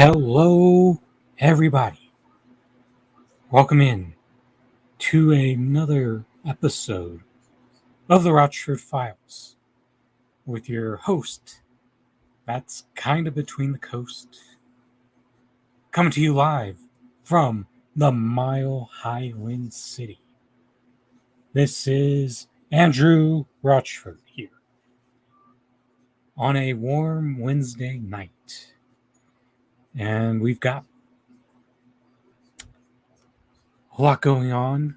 Hello, everybody. Welcome in to another episode of the Rochford Files with your host, that's kind of between the coast, coming to you live from the Mile Highland City. This is Andrew Rochford here on a warm Wednesday night, and we've got a lot going on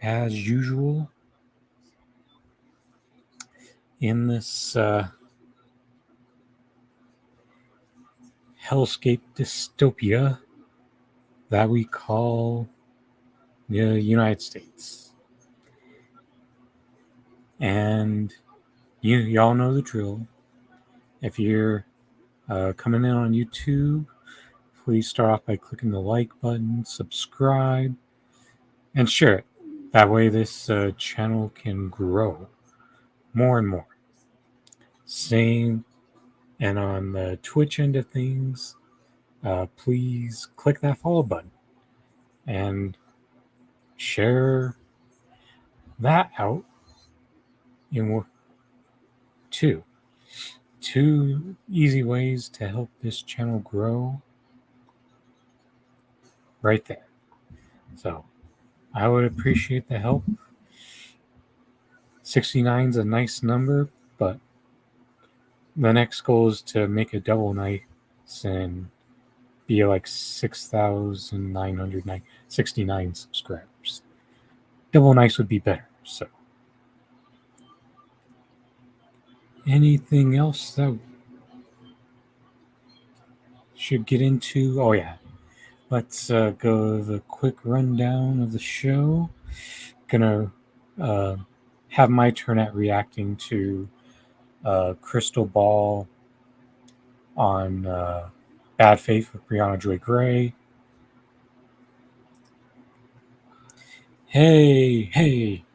as usual in this hellscape dystopia that we call the United States. And y'all know the drill. If you're coming in on YouTube, please start off by clicking the like button, subscribe, and share it. That way this channel can grow more and more. Same, and on the Twitch end of things, please click that follow button and share that out in two easy ways to help this channel grow right there. So I would appreciate the help. 69 is a nice number, but the next goal is to make a double nice and be like 6,969 subscribers. Double nice would be better. So anything else that should get into? Oh yeah, let's go with a quick rundown of the show. Gonna have my turn at reacting to Krystall Ball on Bad Faith with Brianna Joy Gray. Hey,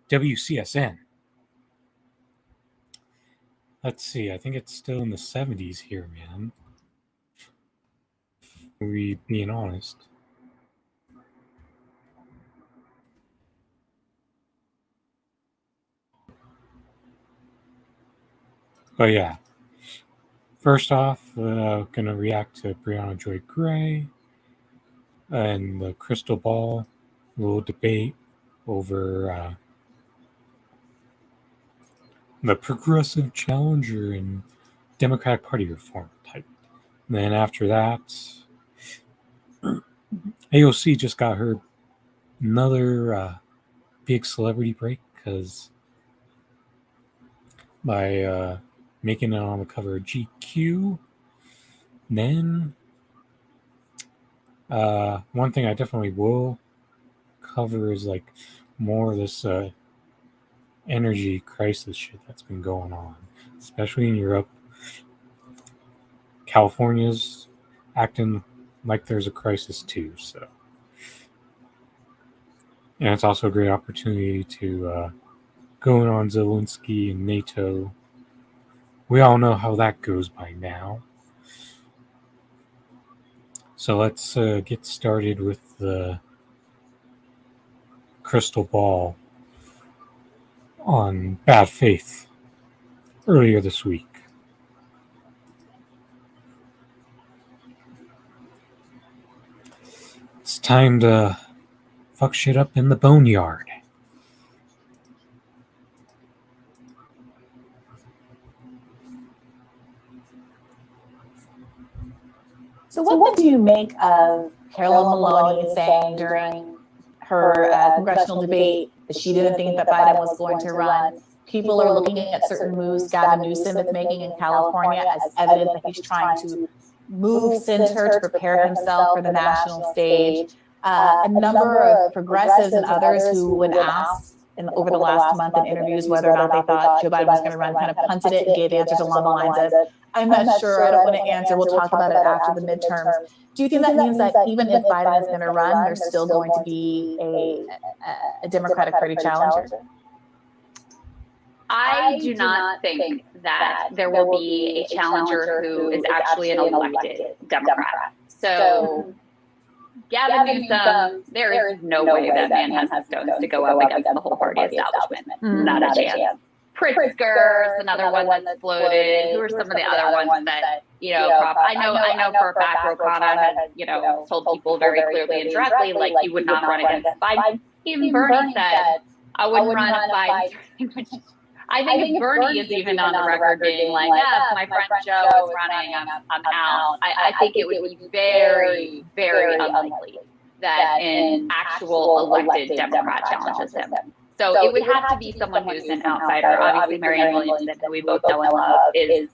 WCSN. Let's see, I think it's still in the 70s here, man. Are we being honest? But yeah, first off, gonna react to Brianna Joy Gray and the Krystall Ball little debate over the progressive challenger and Democratic Party reform type. And then after that, AOC just got her another big celebrity break because by making it on the cover of GQ. Then one thing I definitely will cover is like more of this energy crisis shit that's been going on, especially in Europe. California's acting like there's a crisis too, so. And it's also a great opportunity to go in on Zelensky and NATO. We all know how that goes by now. So let's get started with the Krystall Ball on Bad Faith earlier this week. It's time to fuck shit up in the boneyard. So what did you make of Carolyn Maloney saying during her congressional debate that she didn't think that Biden was going to run? People are looking at certain moves Gavin Newsom is making in California as evidence that he's trying to move center to prepare himself for the national stage. A number of progressives and others who, when asked over the last month in interviews whether or not they thought Joe Biden was going to run, kind of punted it and gave answers along the lines of, I'm not sure, I don't want to answer, we'll talk about it after the midterms. Do you think that means that even if Biden is going to run, there's still going to be a Democratic Party challenger? I do not think that there will be a challenger who is actually an elected Democrat. So Gavin Newsom, there is no way that man has the stones to go up against the whole party establishment. Not a chance. Pritzker's another one that's floated. Who are some of the other ones that, I know for a fact Rokana has, told people very clearly and directly, like, he would not run against Biden. Even Bernie said, I wouldn't run if Biden. I think if Bernie is even on the record being like, yeah, if my friend Joe is running, I'm out. I think it would be very, very unlikely that an actual elected Democrat challenges him. So it would have to be someone who's an outsider. Obviously, Marianne Williamson, who we both know and love, is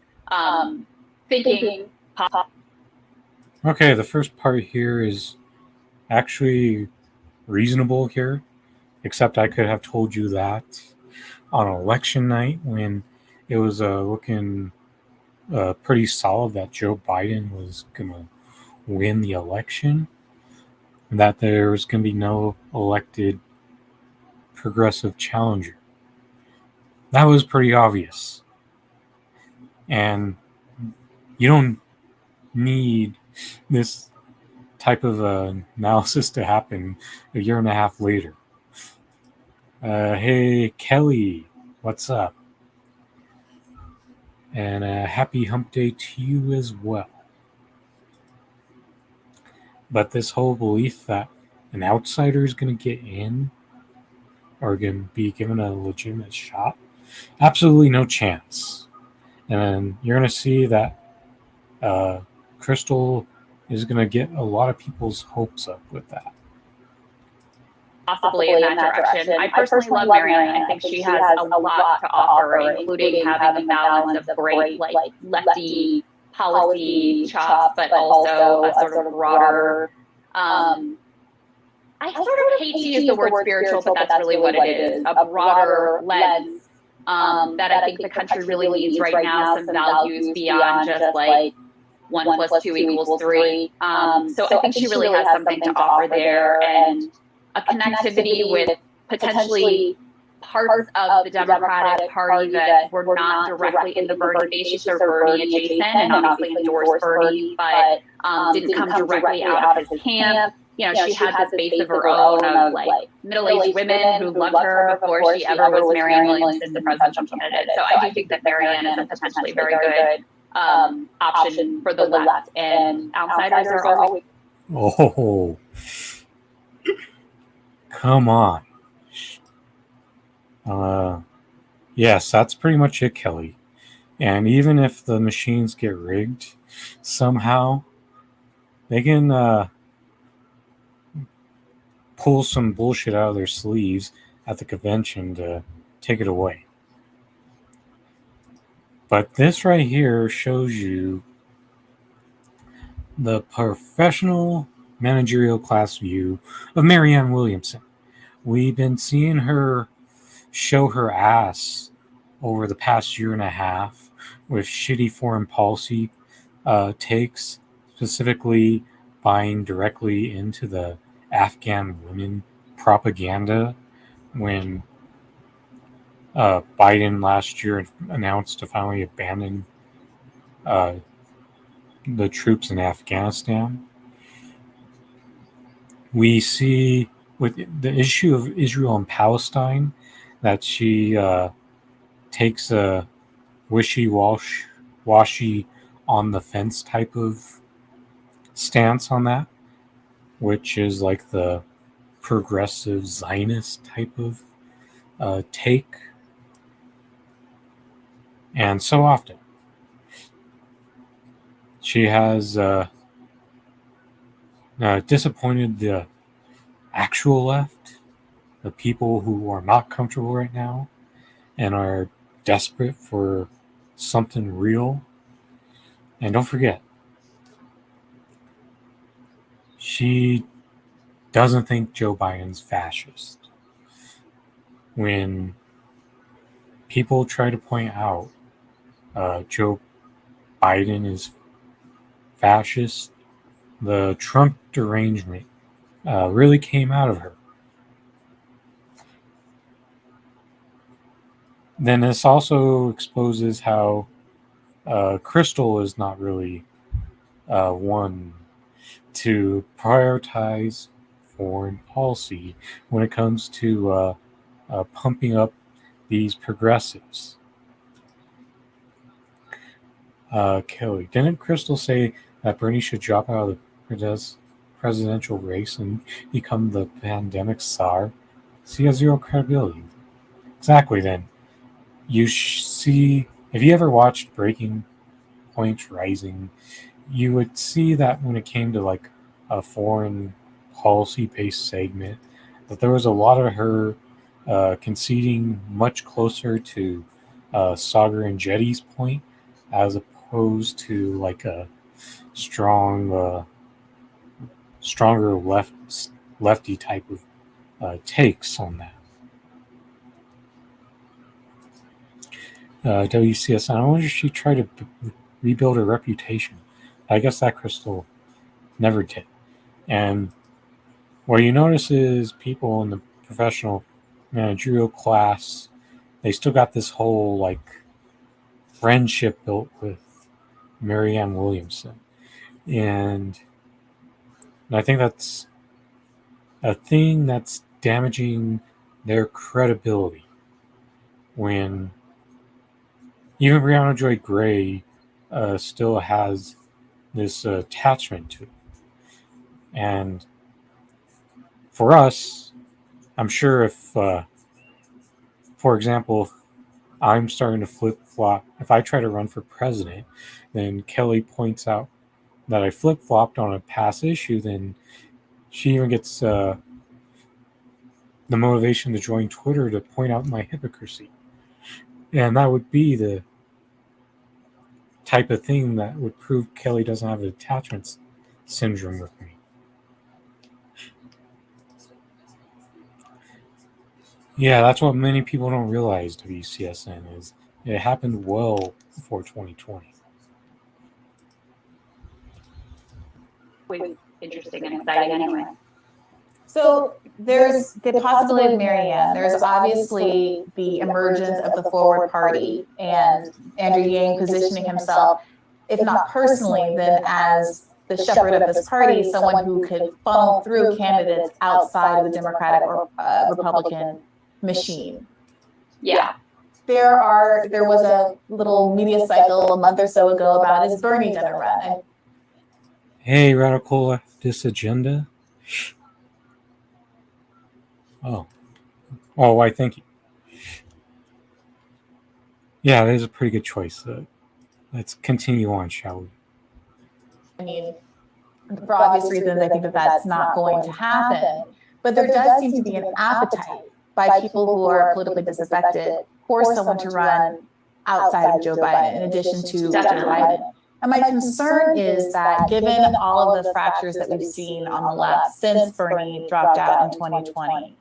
thinking. Okay, the first part here is actually reasonable here, except I could have told you that on election night when it was looking pretty solid that Joe Biden was going to win the election, and that there was going to be no elected progressive challenger. That was pretty obvious. And you don't need this type of analysis to happen a year and a half later. Hey, Kelly, what's up? And happy hump day to you as well. But this whole belief that an outsider is going to get in or going to be given a legitimate shot, absolutely no chance. And you're going to see that Krystall is going to get a lot of people's hopes up with that. Possibly in that direction. I personally love Marianne. I think she has a lot to offer, including having a balance of great, like, lefty policy chops, but also a sort of broader. I sort of hate to use the word spiritual, but that's really what it is. A broader lens that I think the country really needs right now. Some values beyond just like 1 + 2 = 3. So I think she really has something to offer there, and a connectivity with potentially parts of the Democratic Party that were not directly in the Bernie base. She's sort of Bernie adjacent and obviously endorsed Bernie, but didn't come directly out of his camp. She had this base of her own of like middle-aged women who loved her before she ever was Marianne Williamson, the presidential candidate. So I do think that Marianne is a potentially very good option for the left, and outsiders are always. Oh, come on. Yes, that's pretty much it, Kelly. And even if the machines get rigged somehow, they can pull some bullshit out of their sleeves at the convention to take it away. But this right here shows you the professional managerial class view of Marianne Williamson. We've been seeing her show her ass over the past year and a half with shitty foreign policy takes, specifically buying directly into the Afghan women propaganda when Biden last year announced to finally abandon the troops in Afghanistan. We see with the issue of Israel and Palestine that she takes a wishy-washy on the fence type of stance on that, which is like the progressive Zionist type of take. And so often she has disappointed the actual left, the people who are not comfortable right now and are desperate for something real. And don't forget, she doesn't think Joe Biden's fascist. When people try to point out Joe Biden is fascist, the Trump derangement really came out of her. Then this also exposes how Krystall is not really one to prioritize foreign policy when it comes to pumping up these progressives. Kelly, didn't Krystall say that Bernie should drop out of the presidential race and become the pandemic czar? So he has zero credibility. Exactly. Then you see, if you ever watched Breaking Point Rising, you would see that when it came to like a foreign policy based segment, that there was a lot of her conceding much closer to Sagar and Jetty's point as opposed to like a stronger lefty type of takes on that. WCSN, I wonder if she tried to rebuild her reputation. I guess that Krystall never did. And what you notice is people in the professional managerial class, they still got this whole like friendship built with Marianne Williamson. And I think that's a thing that's damaging their credibility when even Brianna Joy Gray still has this attachment to it. And for us, I'm sure if, for example, if I'm starting to flip flop, if I try to run for president, then Kelly points out that I flip flopped on a past issue, then she even gets the motivation to join Twitter to point out my hypocrisy. And that would be the type of thing that would prove Kelly doesn't have attachment syndrome with me. Yeah, that's what many people don't realize, WCSN, is it happened well before 2020. Always interesting and exciting anyway. So there's the possibility of Marianne. There's obviously the emergence of the Forward Party and Andrew Yang positioning himself, if not personally, then as the shepherd of this party, someone who could funnel through candidates outside of the Democratic or Republican machine. Yeah. There was a little media cycle a month or so ago about, is Bernie going to run? Hey, radical leftist agenda. Oh, why? Thank you. Yeah, that is a pretty good choice. Let's continue on, shall we? I mean, for obvious reasons, I think that that's not going to happen. But there does seem to be an appetite by people who are politically disaffected for someone to run outside of Joe Biden, in addition to Joe Biden. And my concern is that given all of the fractures that we've seen on the left since Bernie dropped out in 2020,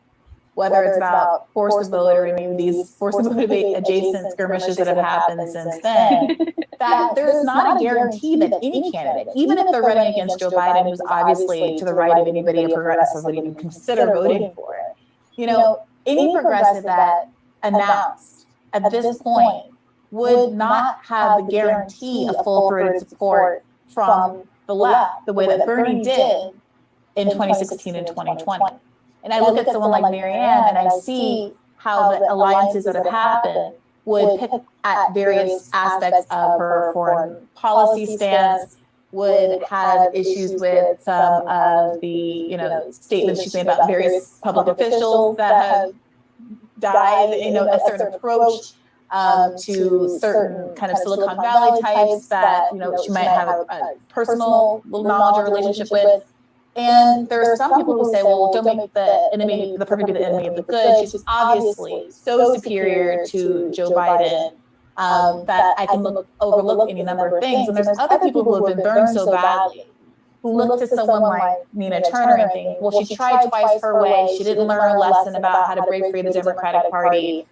whether it's about force the vote or maybe these force the vote adjacent skirmishes that have happened since then, that there's not a guarantee that any candidate, even if they're running against Joe Biden, who's obviously to the right of anybody a progressive would even consider voting for it, you know, any progressive that announced at this point would not have the guarantee of full-throated support from the left, the way that Bernie did in 2016 and 2020. And I look at someone like Marianne and I see how the alliances that have happened would pick at various aspects of her foreign policy stance, would have issues with some of the, statements she's made about various public officials that have died, a certain approach to certain kind of Silicon Valley types that, she might have a personal little knowledge or relationship with. And there are some people who say, well, don't make the perfect be the enemy of the good. She's obviously so superior to Joe Biden that I can overlook any number of things. And there's other people who have been burned so badly, who look to someone like Nina Turner and think, well, she tried twice her way. She didn't learn a lesson about how to break free of the Democratic Party.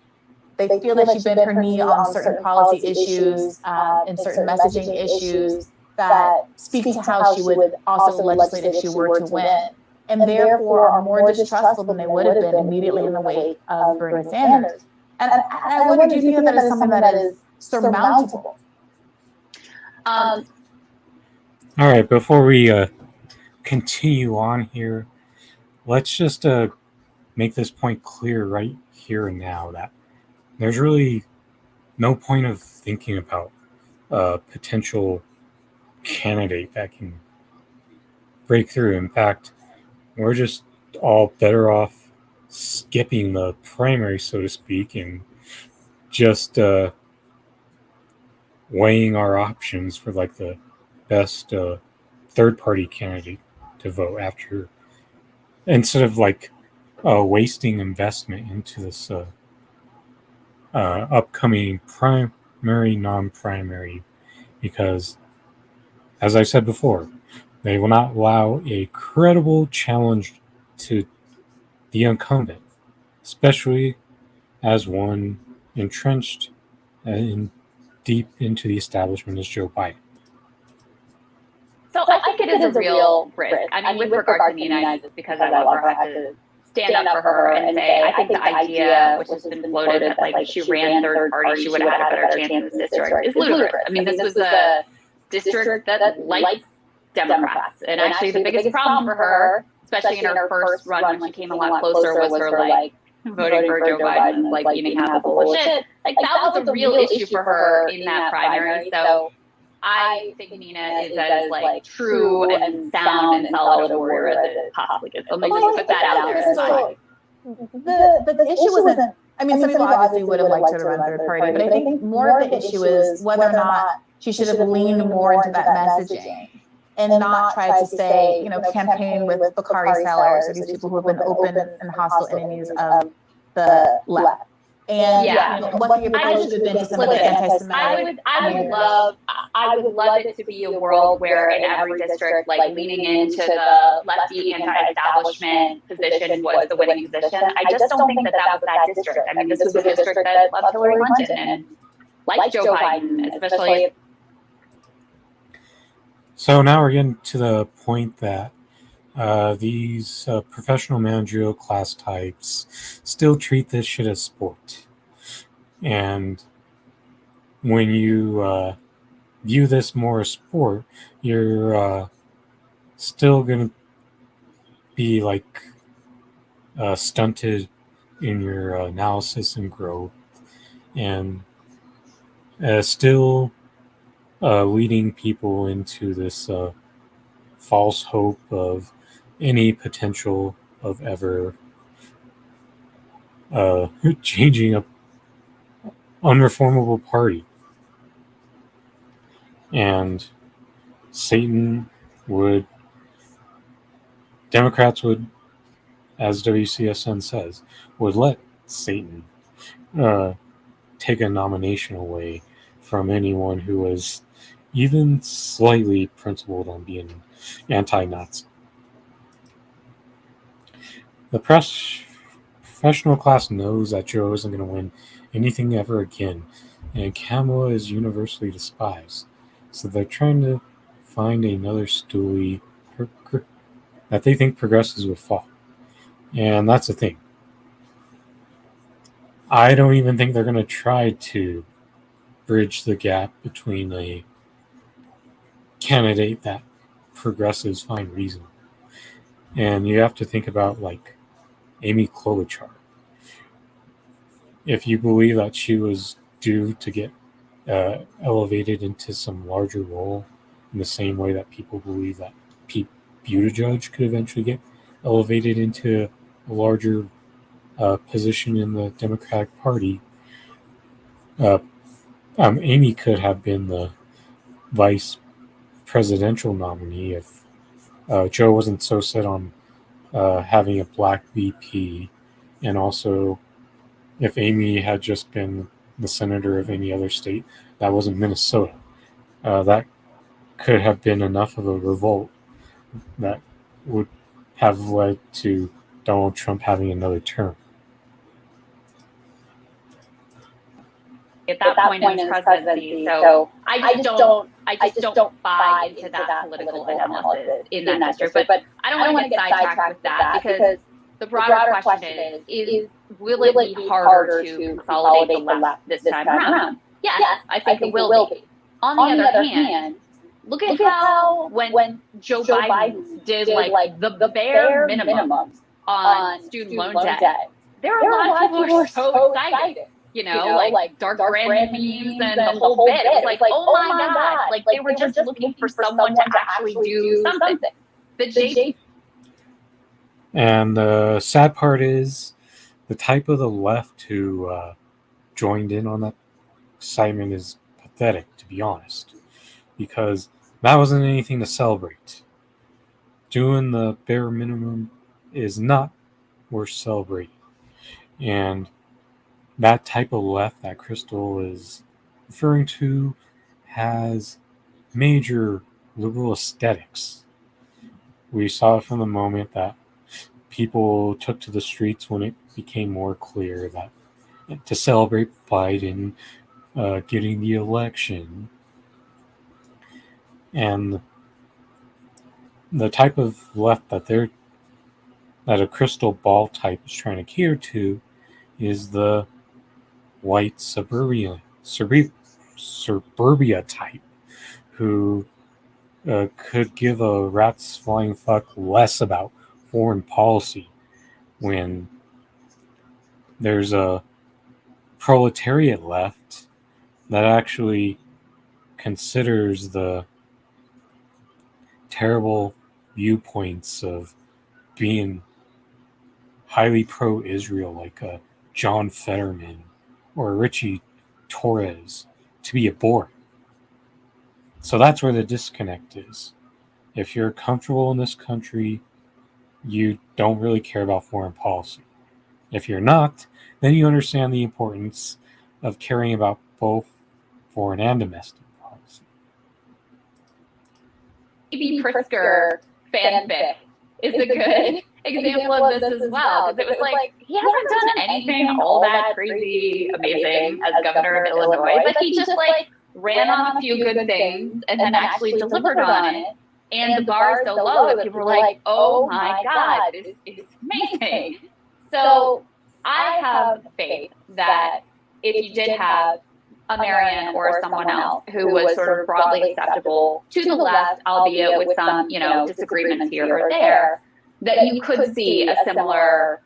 They feel that she bent her knee on certain policy issues and certain messaging issues that speak to how she would also legislate if she were to win, and therefore are more distrustful than they would have been immediately in the wake of Bernie Sanders. And I wonder, do you think that is something that is surmountable? All right, before we continue on here, let's just make this point clear right here and now that there's really no point of thinking about a potential candidate that can break through. In fact, we're just all better off skipping the primary, so to speak, and just weighing our options for like the best third-party candidate to vote after, instead of like wasting investment into this upcoming primary, non-primary, because, as I said before, they will not allow a credible challenge to the incumbent, especially as one entrenched in deep into the establishment as Joe Biden. So I think it is a real risk. I mean, with regard to Nina, just because I love her, I have to stand up for her and say, I think the idea, which has been floated, that like she ran third party, she would have had a better chance in this district, is ludicrous. I mean, this was a district that likes Democrats. And actually the biggest problem for her, especially in her first run when she came a lot closer, was her like voting for Joe Biden, like eating half a bowl of shit. Like that was a real issue for her in that primary. So I think Nina is as like true and sound and solid a warrior as it possibly gets. So let me just put that out there. The issue wasn't, I mean, some people obviously would have liked her to run third party, but I think more of the issue is whether or not she should have leaned more into that messaging and not tried to say, you know, campaign with Bakari sellers or these people who have been open and hostile enemies of the left. And you know, what the approach should have been to some of the anti-Semitic. I would love it to be a world where in every district, like leaning into the lefty anti-establishment position was the winning position. I just don't think that was that district. I mean, this was a district that loved Hillary Clinton and liked Joe Biden, especially. So now we're getting to the point that these professional managerial class types still treat this shit as sport. And when you view this more as sport, you're still going to be like stunted in your analysis and growth, and still leading people into this false hope of any potential of ever changing a unreformable party. And Democrats would, as WCSN says, would let Satan take a nomination away from anyone who was even slightly principled on being anti-Nazi. The professional class knows that Joe isn't going to win anything ever again, and Kamala is universally despised. So they're trying to find another stoolie that they think progressives will fall. And that's the thing. I don't even think they're going to try to bridge the gap between a candidate that progressives find reasonable. And you have to think about like Amy Klobuchar. If you believe that she was due to get elevated into some larger role in the same way that people believe that Pete Buttigieg could eventually get elevated into a larger position in the Democratic Party, Amy could have been the vice presidential nominee if Joe wasn't so set on having a black VP, and also if Amy had just been the senator of any other state that wasn't Minnesota. That could have been enough of a revolt that would have led to Donald Trump having another term. At that point in his presidency, so I just don't buy into that political analysis in that district. But I don't want to get sidetracked with that, because the broader question is will it be harder to consolidate the left this time around? Yes, I think it will be. On the other hand, look at how when Joe Biden did like the bare minimum on student loan debt, there are a lot of people who are so excited. Like dark brand memes and the whole bit. It was like, oh my God, like they were just looking for someone to actually do something. And the sad part is the type of the left who joined in on that excitement is pathetic, to be honest, because that wasn't anything to celebrate. Doing the bare minimum is not worth celebrating. And that type of left that Krystall is referring to has major liberal aesthetics. We saw it from the moment that people took to the streets when it became more clear that to celebrate Biden getting the election. And the type of left that a Krystall Ball type is trying to cater to is the white suburbia type who could give a rat's flying fuck less about foreign policy when there's a proletariat left that actually considers the terrible viewpoints of being highly pro-Israel like John Fetterman or Richie Torres to be abhorrent. So that's where the disconnect is. If you're comfortable in this country, you don't really care about foreign policy. If you're not, then you understand the importance of caring about both foreign and domestic policy. Maybe Pritzker fanfic is a good example of this as well, because it was like he hasn't done anything all that crazy amazing as governor of Illinois, but he just like ran on a few good things and then actually delivered on it. And the bar is so low that people were like, oh my God, this is amazing. So I have faith that if you did have a Marion or someone else who was sort of broadly acceptable to the left, albeit with some, disagreements here or there, that you could see a similar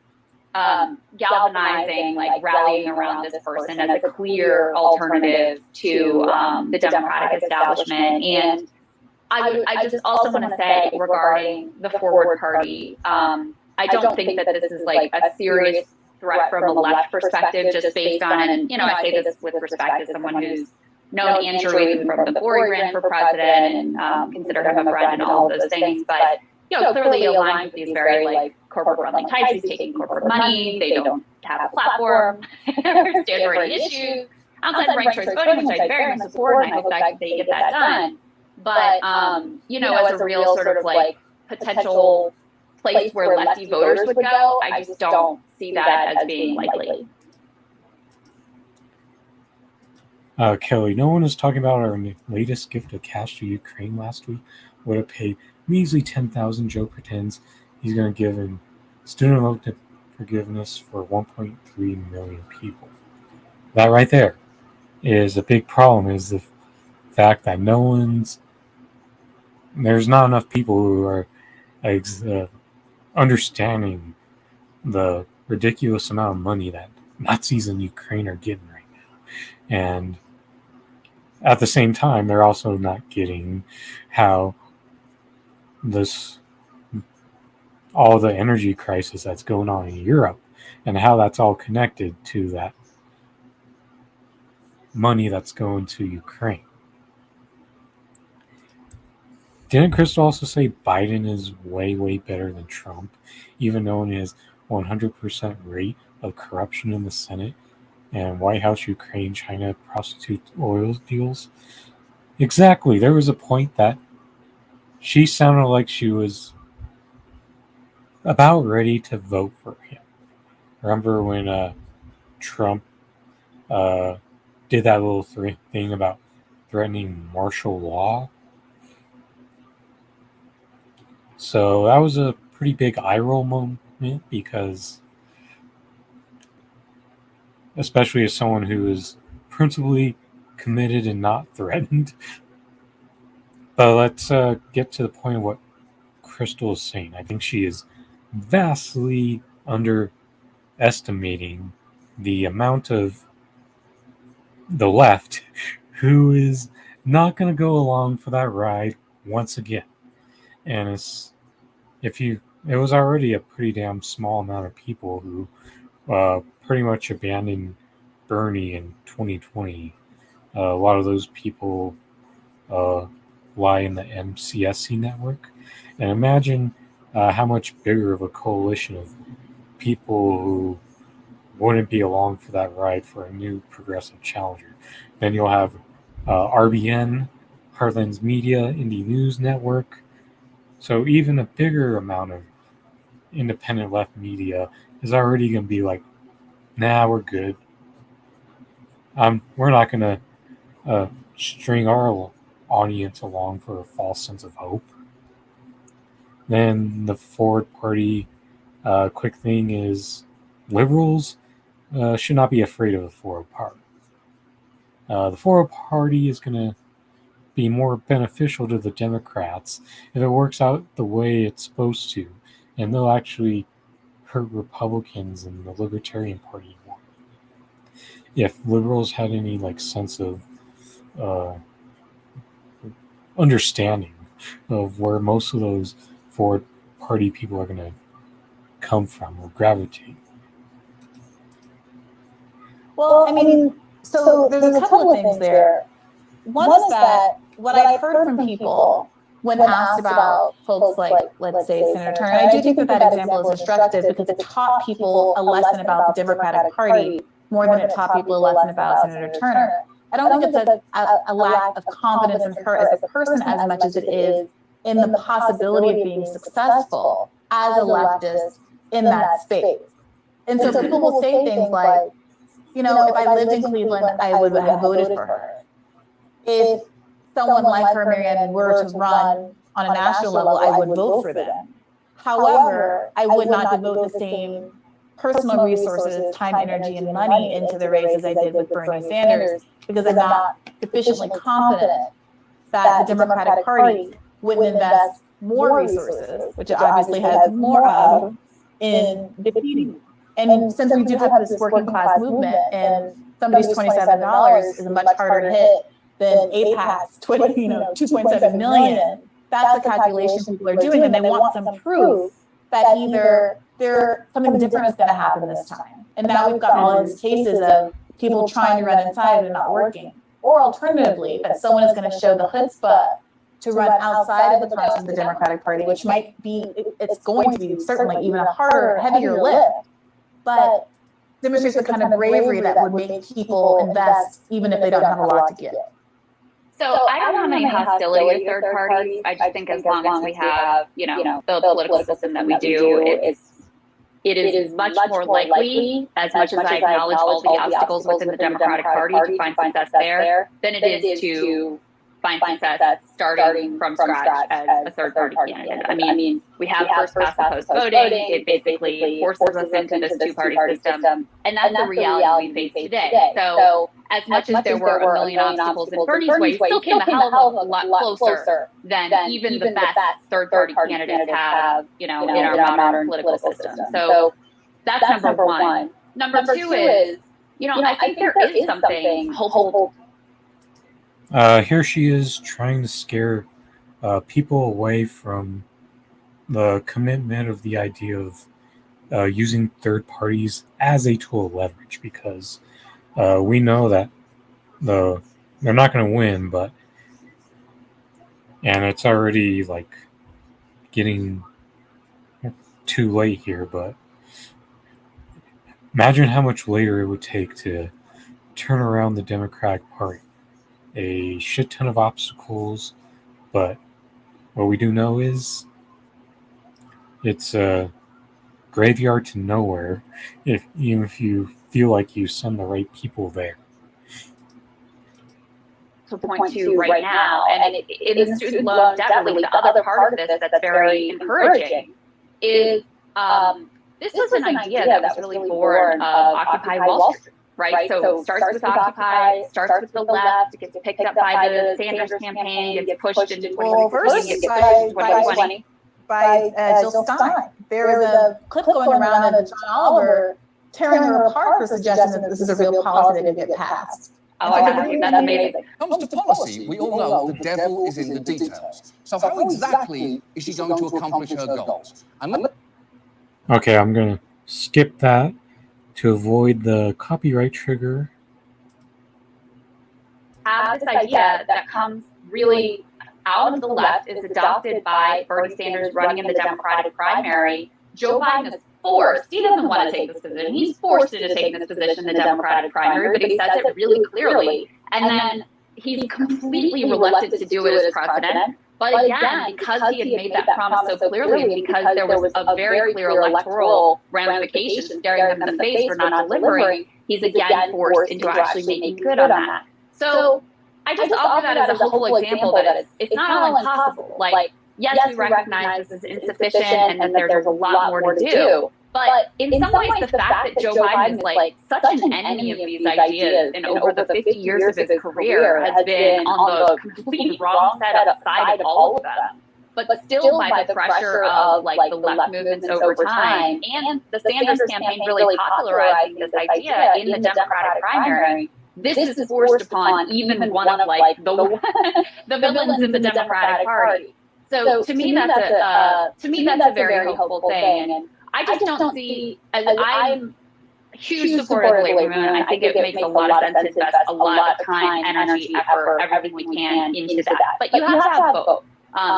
galvanizing, like rallying around this person as a clear alternative to the Democratic establishment. And I just also want to say regarding the Forward Party, I don't think that this is like a serious threat from a left perspective, just based on, and I say this with respect as someone who's known Andrew even from before he ran for president and consider him a friend and all of those things, but clearly aligned with these very like corporate friendly types. He's taking corporate money. They don't have a platform. They don't stand for any issues outside of ranked choice voting, which I very much support, and I hope that they get that done. But as a real sort of like potential place where lefty voters would go, I just don't see that as being likely. Kelly, no one is talking about our latest gift of cash to Ukraine last week. Would have paid measly $10,000. Joe pretends he's going to give in student loan forgiveness for 1.3 million people. That right there is a big problem, is the fact that there's not enough people who are understanding the ridiculous amount of money that Nazis in Ukraine are getting right now. And at the same time, they're also not getting how all the energy crisis that's going on in Europe and how that's all connected to that money that's going to Ukraine. Didn't Krystall also say Biden is way, way better than Trump, even though his 100% rate of corruption in the Senate and White House, Ukraine, China, prostitute oil deals? Exactly. There was a point that she sounded like she was about ready to vote for him. Remember when Trump did that little thing about threatening martial law? So that was a pretty big eye roll moment, because especially as someone who is principally committed and not threatened. But let's get to the point of what Krystall is saying. I think she is vastly underestimating the amount of the left who is not going to go along for that ride once again. And it was already a pretty damn small amount of people who pretty much abandoned Bernie in 2020. A lot of those people lie in the MCSC network. And imagine how much bigger of a coalition of people who wouldn't be along for that ride for a new progressive challenger. Then you'll have RBN, Heartland's Media, Indie News Network. So even a bigger amount of independent left media is already going to be like, nah, we're good. We're not going to string our audience along for a false sense of hope. Then the Forward Party, quick thing is liberals should not be afraid of the Forward Party. The Forward Party is going to be more beneficial to the Democrats if it works out the way it's supposed to, and they'll actually hurt Republicans and the Libertarian Party more. If liberals had any sense of understanding of where most of those Forward Party people are going to come from or gravitate. Well, I mean, so there's a couple of things there. One is that what I've heard from people when asked about folks like, let's say, Senator Turner, and I do think that example is instructive because it taught people a lesson about the Democratic Party more than it taught people a lesson about Senator Turner. I don't think it's a lack of confidence in her as a person as much as it is in the possibility of being successful as a leftist in that space. And so people will say things like, if I lived in Cleveland, I would have voted for her. If someone like her, Marianne, were to run on a national level, I would vote for them. However, I would not devote the same personal resources, time, energy, and money into the race as I did with Bernie Sanders because I'm not sufficiently confident that the Democratic Party wouldn't invest more resources, which it obviously has more of, in defeating. And since we do have this working class movement and somebody's $27 is a much harder hit than AIPAC's $2.7 million, that's the calculation people are doing, and they want some proof that either something different is going to happen this time. And now we've got all of these cases of people trying to run inside and not working. Or alternatively, that someone is going to show the chutzpah to run outside of the confines of the Democratic Party, which might be, it's going to be certainly even a harder, heavier lift, but demonstrates the kind of bravery that would make people invest even if they don't have a lot to give. So I don't have any hostility to third parties. I just think as long as we have, the political system that we do, it is much more likely, as much as I acknowledge all the obstacles within the Democratic Party to find success there, than it is to find success starting from scratch as a third party candidate. I mean, we have first past the post voting. It basically forces us into this two-party system. And that's the reality we face today. So as much as there were a million obstacles in Bernie's way, he still came a hell of a lot closer than even the best third party candidates have, in our modern political system. So that's number one. Number two is, I think there is something hopeful. Here she is trying to scare people away from the commitment of the idea of using third parties as a tool of leverage, because we know that they're not going to win, and it's already getting too late here, but imagine how much later it would take to turn around the Democratic Party. A shit ton of obstacles, but what we do know is it's a graveyard to nowhere, even if you feel like you send the right people there. To point to right now, and in the student loan debt relief, the other part of this that's very encouraging is this was an idea that was really born of Occupy Wall Street. right? So starts with Occupy, starts with the left, gets picked up by the Sanders campaign, gets pushed into 2020. By Jill Stein. There was a clip going around of John Oliver tearing her apart for suggesting that this is a real policy that could get passed. Oh, I haven't seen that. That's amazing. When it comes to policy, we all know the devil is in the details. So how exactly is she going to accomplish her goals? Okay, I'm going to skip that to avoid the copyright trigger. Have this idea that comes really out of the left, is adopted by Bernie Sanders running in the Democratic primary. Joe Biden is forced. He doesn't want to take this position. He's forced into taking this position in the Democratic primary, but he says it really clearly. And then he's completely reluctant to do it as president. But again, because he had made that promise so clearly, and because there was a very clear electoral ramification staring him in the face for not delivering, he's again forced into actually making good on that. So I just offer that as a hopeful example that it's not all impossible. Like, yes, we recognize this is insufficient and that there's a lot more to do. But in some ways, the fact that Joe Biden is like such an enemy of these ideas and over the 50 years of his career has been on the complete wrong side of all of them. But still by the pressure of like the left movements over time and the Sanders campaign really popularizing this idea in the Democratic primary, this is forced upon even one of like the villains in the Democratic Party. So to me, that's a very hopeful thing. And I just don't see, I'm a huge supporter of labor movement. I think it makes a lot of sense to invest a lot of time, energy, effort, everything we can into that. But you have to have both.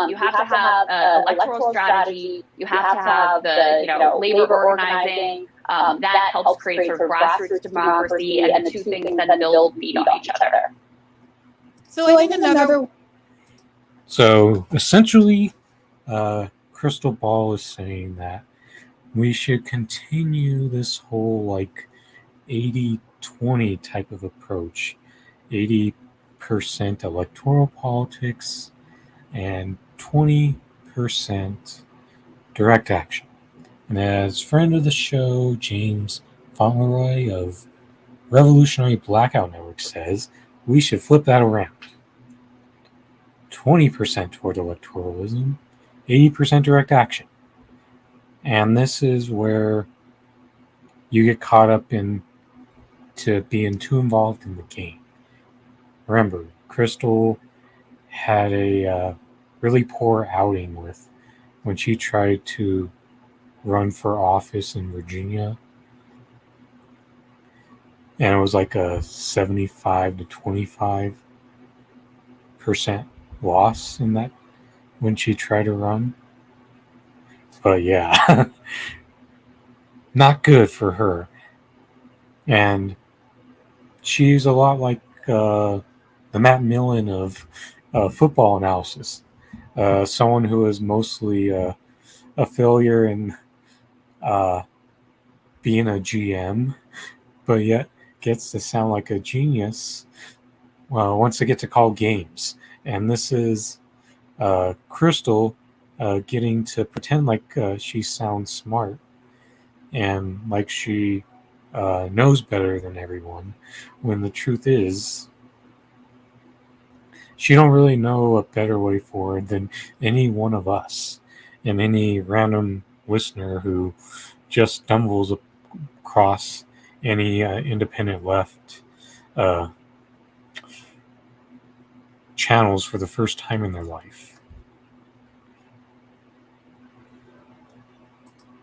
You have to have an electoral strategy. You have to have the labor organizing. That helps create sort of grassroots democracy, and the two things then build feed on each other. So I think another. So essentially, Krystall Ball is saying that we should continue this whole like 80-20 type of approach. 80% electoral politics and 20% direct action. And as friend of the show, James Fauntleroy of Revolutionary Blackout Network says, we should flip that around. 20% toward electoralism, 80% direct action. And this is where you get caught up in to being too involved in the game. Remember, Krystall had a really poor outing when she tried to run for office in Virginia. And it was like a 75 to 25% loss in that when she tried to run. But yeah, not good for her. And she's a lot like the Matt Millen of football analysis. Someone who is mostly a failure in being a GM, but yet gets to sound like a genius once they get to call games. And this is Krystall getting to pretend like she sounds smart and like she knows better than everyone, when the truth is she don't really know a better way forward than any one of us and any random listener who just stumbles across any independent left channels for the first time in their life.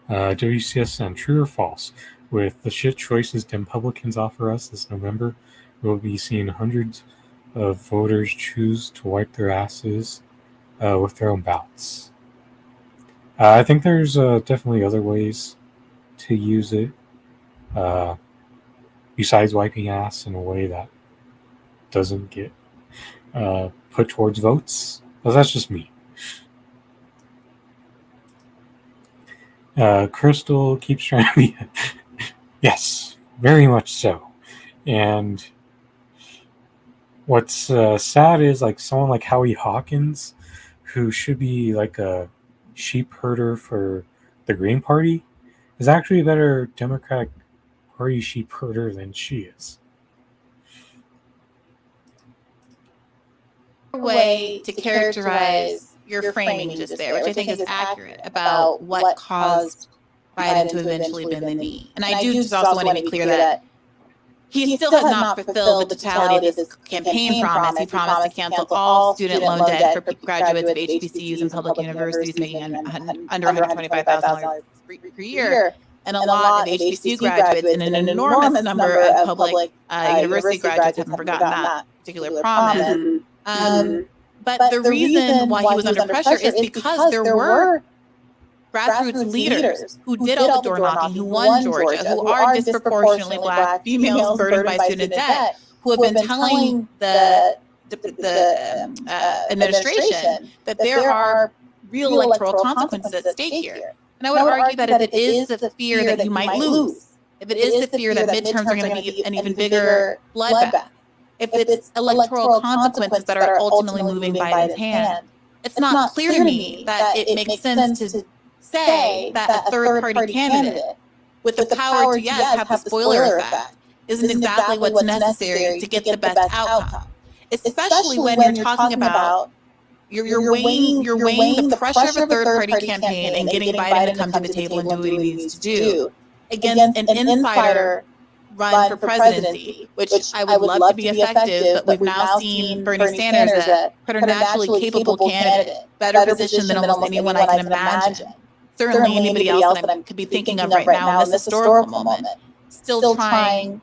WCSN, true or false? With the shit choices Republicans offer us this November, we'll be seeing hundreds of voters choose to wipe their asses with their own ballots. I think there's definitely other ways to use it besides wiping ass in a way that doesn't get put towards votes. But that's just me. Krystall keeps trying to be... Yes, very much so. And what's sad is like someone like Howie Hawkins, who should be like a sheep herder for the Green Party, is actually a better Democratic or is she prouder than she is? Way to characterize your framing just there, which I think is accurate about what caused Biden to eventually bend the knee. And I do just also want to be clear that he still has not fulfilled the totality of his campaign promise. He promised to cancel all student loan debt for graduates of HBCUs and public universities making under $125,000 per year. And a lot of HBCU graduates and an enormous number of public university graduates haven't forgotten that particular promise. But the reason why he was under pressure is because there were grassroots leaders who did all the door knocking, who won Georgia, who are disproportionately Black females burdened by student debt, who have been telling the administration that there are real electoral consequences at stake here. And I would argue that if it is the fear that you might lose, if it is the fear that midterms are going to be an even bigger bloodbath, if it's electoral consequences that are ultimately moving Biden's hand, it's not clear to me that it makes sense to say that a third-party candidate with the power to, yes, have the spoiler effect isn't exactly what's necessary to get the best outcome. Especially when you're talking about you're weighing the pressure of a third-party campaign and getting Biden to come to the table and do what he needs to do against an insider run for presidency, which I would love to be effective, but we've now seen Bernie Sanders, a preternaturally capable candidate, better positioned than almost anyone I can imagine. Certainly anybody else that I could be thinking of right now in this historical moment, still trying,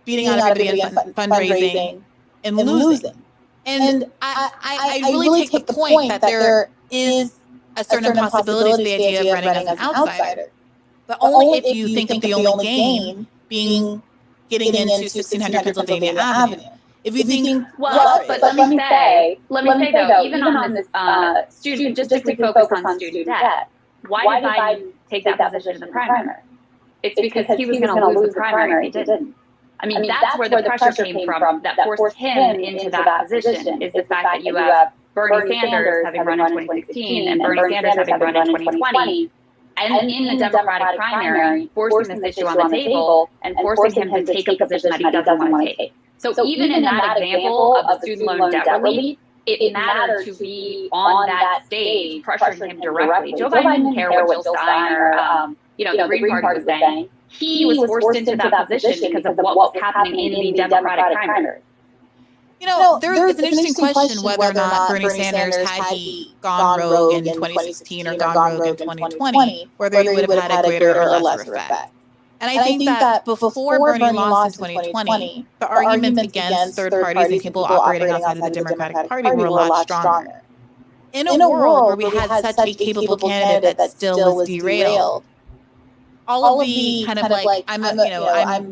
beating out everybody in fundraising and losing. And I really take the point that there is a certain possibility to the idea of running as an outsider, but only if you think of the only game being getting into 1600 Pennsylvania Avenue. If you think, but let me say though, even on this student, just if we focus on student debt, why did Biden take that position in the primary? It's because he was going to lose the primary. He didn't. I mean, that's where the pressure came from that forced him into that position, is the fact that you have Bernie Sanders having run in 2016 and Bernie Sanders having run in 2020. And in the Democratic primary, forcing this issue on the table and forcing him to take a position that he doesn't want to take. So even in that example of the student loan debt relief, it mattered to be on that stage, pressuring him directly. Joe Biden didn't care what Jill Stein or the Green Party was saying. He was forced into that position because of what was happening in the Democratic primary. There is an interesting question whether or not Bernie Sanders, had he gone rogue in 2016 or gone rogue in 2020, whether he would have had a greater or lesser effect. And I think that before Bernie lost in 2020, the arguments against third parties and people operating outside of the Democratic Party were a lot stronger. In a world where we had such a capable candidate that still was derailed, all of the kind of like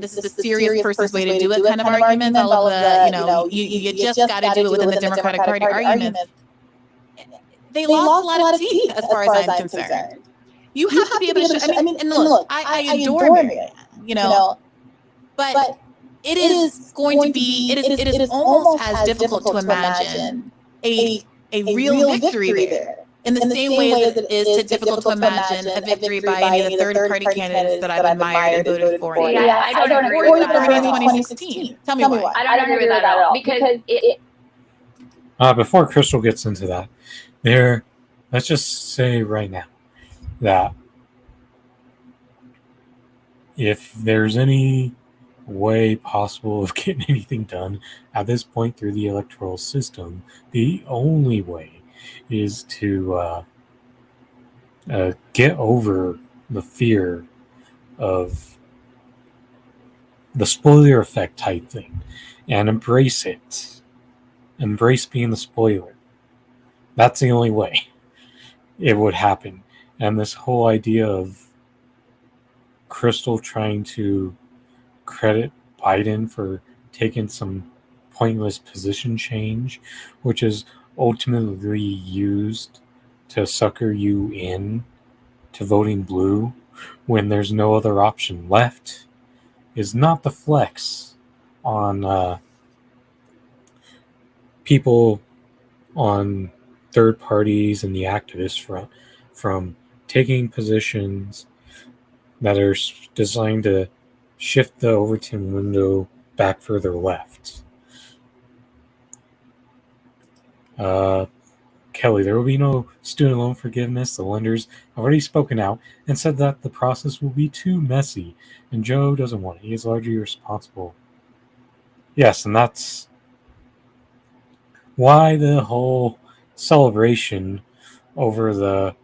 this is the serious person's way to do it kind of arguments, all of the you just got to do it within the Democratic Party arguments, they lost a lot of teeth as far as I'm concerned. You have to be able to show, and look, I adore Marianne, but it is going to be, it is almost as difficult to imagine a real victory there. In the same way as it is difficult to imagine a victory by any of the third-party candidates that I've admired and voted for. I don't agree with that. Bernie in 2016. Tell me why. I don't agree with that at all. Because before Krystall gets into that, let's just say right now that if there's any way possible of getting anything done at this point through the electoral system, the only way is to get over the fear of the spoiler effect type thing and embrace it. Embrace being the spoiler. That's the only way it would happen. And this whole idea of Krystall trying to credit Biden for taking some pointless position change, which is ultimately used to sucker you in to voting blue when there's no other option left, is not the flex on people on third parties and the activist front from taking positions that are designed to shift the Overton window back further left. Kelly, there will be no student loan forgiveness. The lenders have already spoken out and said that the process will be too messy, and Joe doesn't want it. He is largely responsible. Yes, and that's why the whole celebration over the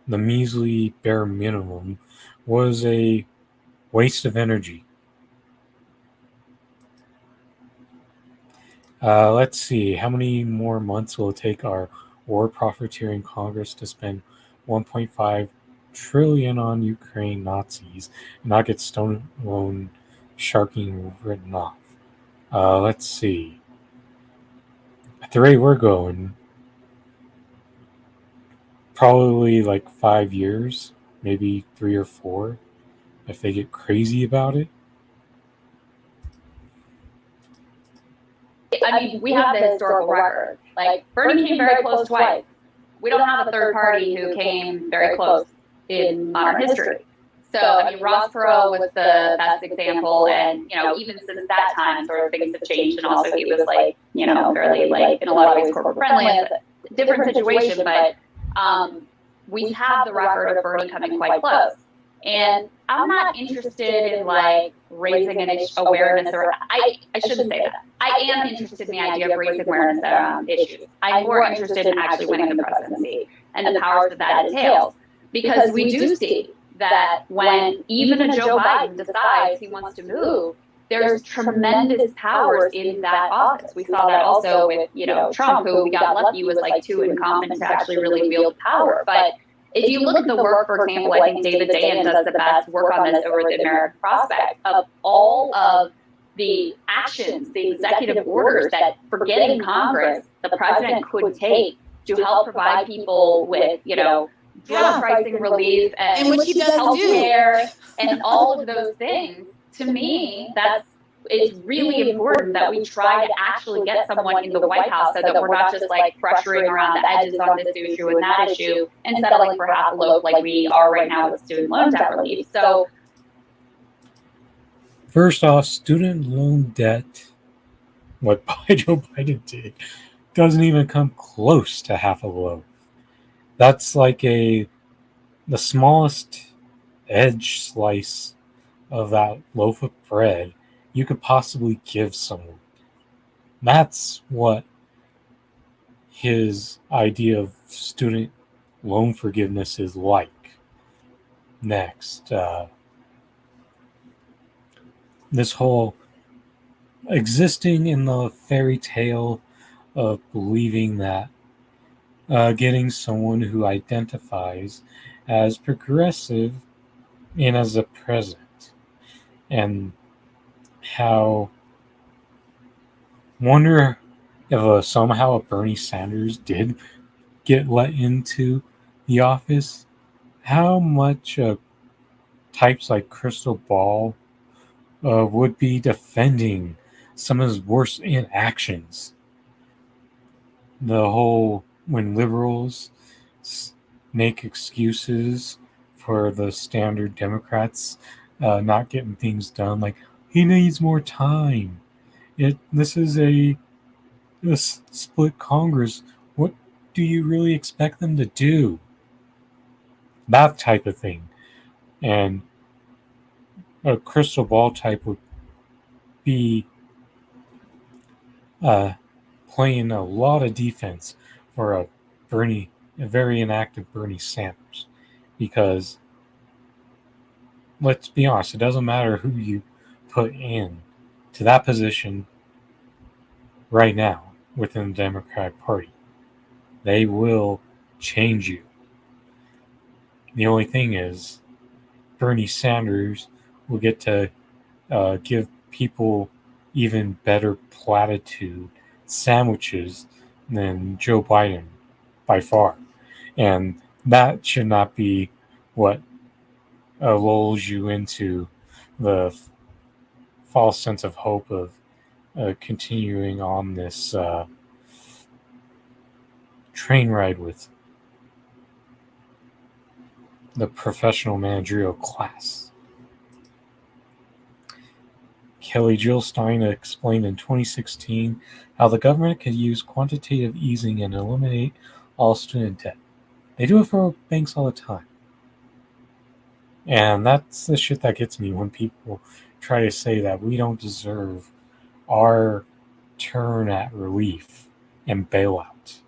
measly bare minimum was a waste of energy. Let's see, how many more months will it take our war profiteering Congress to spend 1.5 trillion on Ukraine Nazis and not get stone loan sharking written off? Let's see. At the rate we're going, probably like 5 years, maybe 3 or 4, if they get crazy about it. I mean, we have the historical record. Like, Bernie came very close twice. We don't have a third party who came very close in modern history. So, I mean, Ross Perot was the best example, and, even since that time, sort of things have changed, and also he was, like, fairly, like, in a lot of ways corporate friendly. It's a different situation, but we have the record of Bernie coming quite close. And I'm not interested in, like, raising an awareness, or I shouldn't say that. I am interested in the idea of raising awareness around issues. I'm more interested in actually winning the presidency and the powers that entails, because we do see that when even a Joe Biden decides he wants to move, there's tremendous powers in that office. We saw that also with, Trump, who we got lucky was like too incompetent to actually really wield power. But if you look at the work, for example, I think David Dayen does the best work on this over at the American Prospect, of all of the actions, the executive orders that, forgetting Congress, the president could take to help provide people with, drug pricing relief and which he does health do. care and all of those things. To me, it's really important that we try to actually get someone in the White House so that we're not just like pressuring around the edges on this issue and that issue and settling for half a loaf like we are right now with student loan debt relief. So, First off, student loan debt, what Joe Biden did, doesn't even come close to half a loaf. That's like the smallest edge slice of that loaf of bread you could possibly give someone. That's what his idea of student loan forgiveness is like. Next, this whole existing in the fairy tale of believing that getting someone who identifies as progressive in as a president, and how wonder if somehow a Bernie Sanders did get let into the office, how much types like Krystall Ball would be defending some of his worst inactions. The whole when liberals make excuses for the standard Democrats not getting things done, like he needs more time. This is a split Congress. What do you really expect them to do? That type of thing. And a Krystall Ball type would be playing a lot of defense for a very inactive Bernie Sanders, because let's be honest, it doesn't matter who you put in to that position right now within the Democratic Party. They will change you. The only thing is, Bernie Sanders will get to give people even better platitude sandwiches than Joe Biden by far. And that should not be what lulls you into the false sense of hope of continuing on this train ride with the professional managerial class. Kelly Jill Stein explained in 2016 how the government could use quantitative easing and eliminate all student debt. They do it for banks all the time. And that's the shit that gets me when people try to say that we don't deserve our turn at relief and bailout.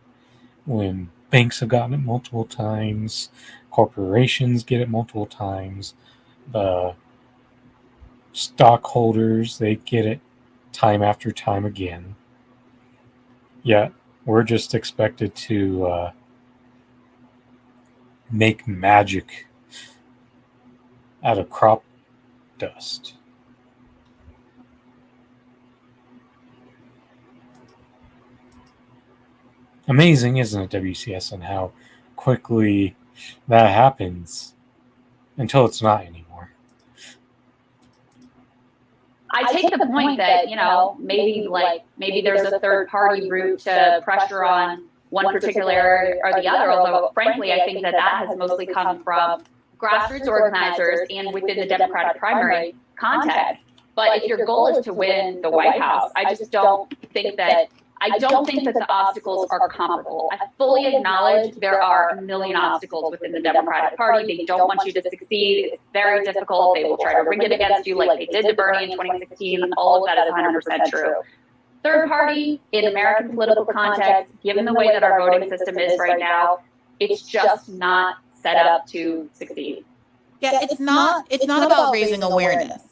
When banks have gotten it multiple times, corporations get it multiple times, the stockholders, they get it time after time again. Yet we're just expected to make magic out of crop dust. Amazing, isn't it, WCS, and how quickly that happens until it's not anymore. I take the point that, maybe there's a third party route to pressure on one particular area or the other, although frankly, I think that has mostly come from grassroots organizers and within the Democratic primary context. But if your goal is to win the White House, I don't think that the obstacles are comparable. I fully acknowledge there are a million obstacles within the Democratic Party. They don't want you to succeed. It's very difficult. They will try to rig it against you like they did to Bernie in 2016. All of that is 100% true. Third party, in American political context, given the way that our voting system is right now, it's just not set up to succeed. Yeah, it's not about raising awareness.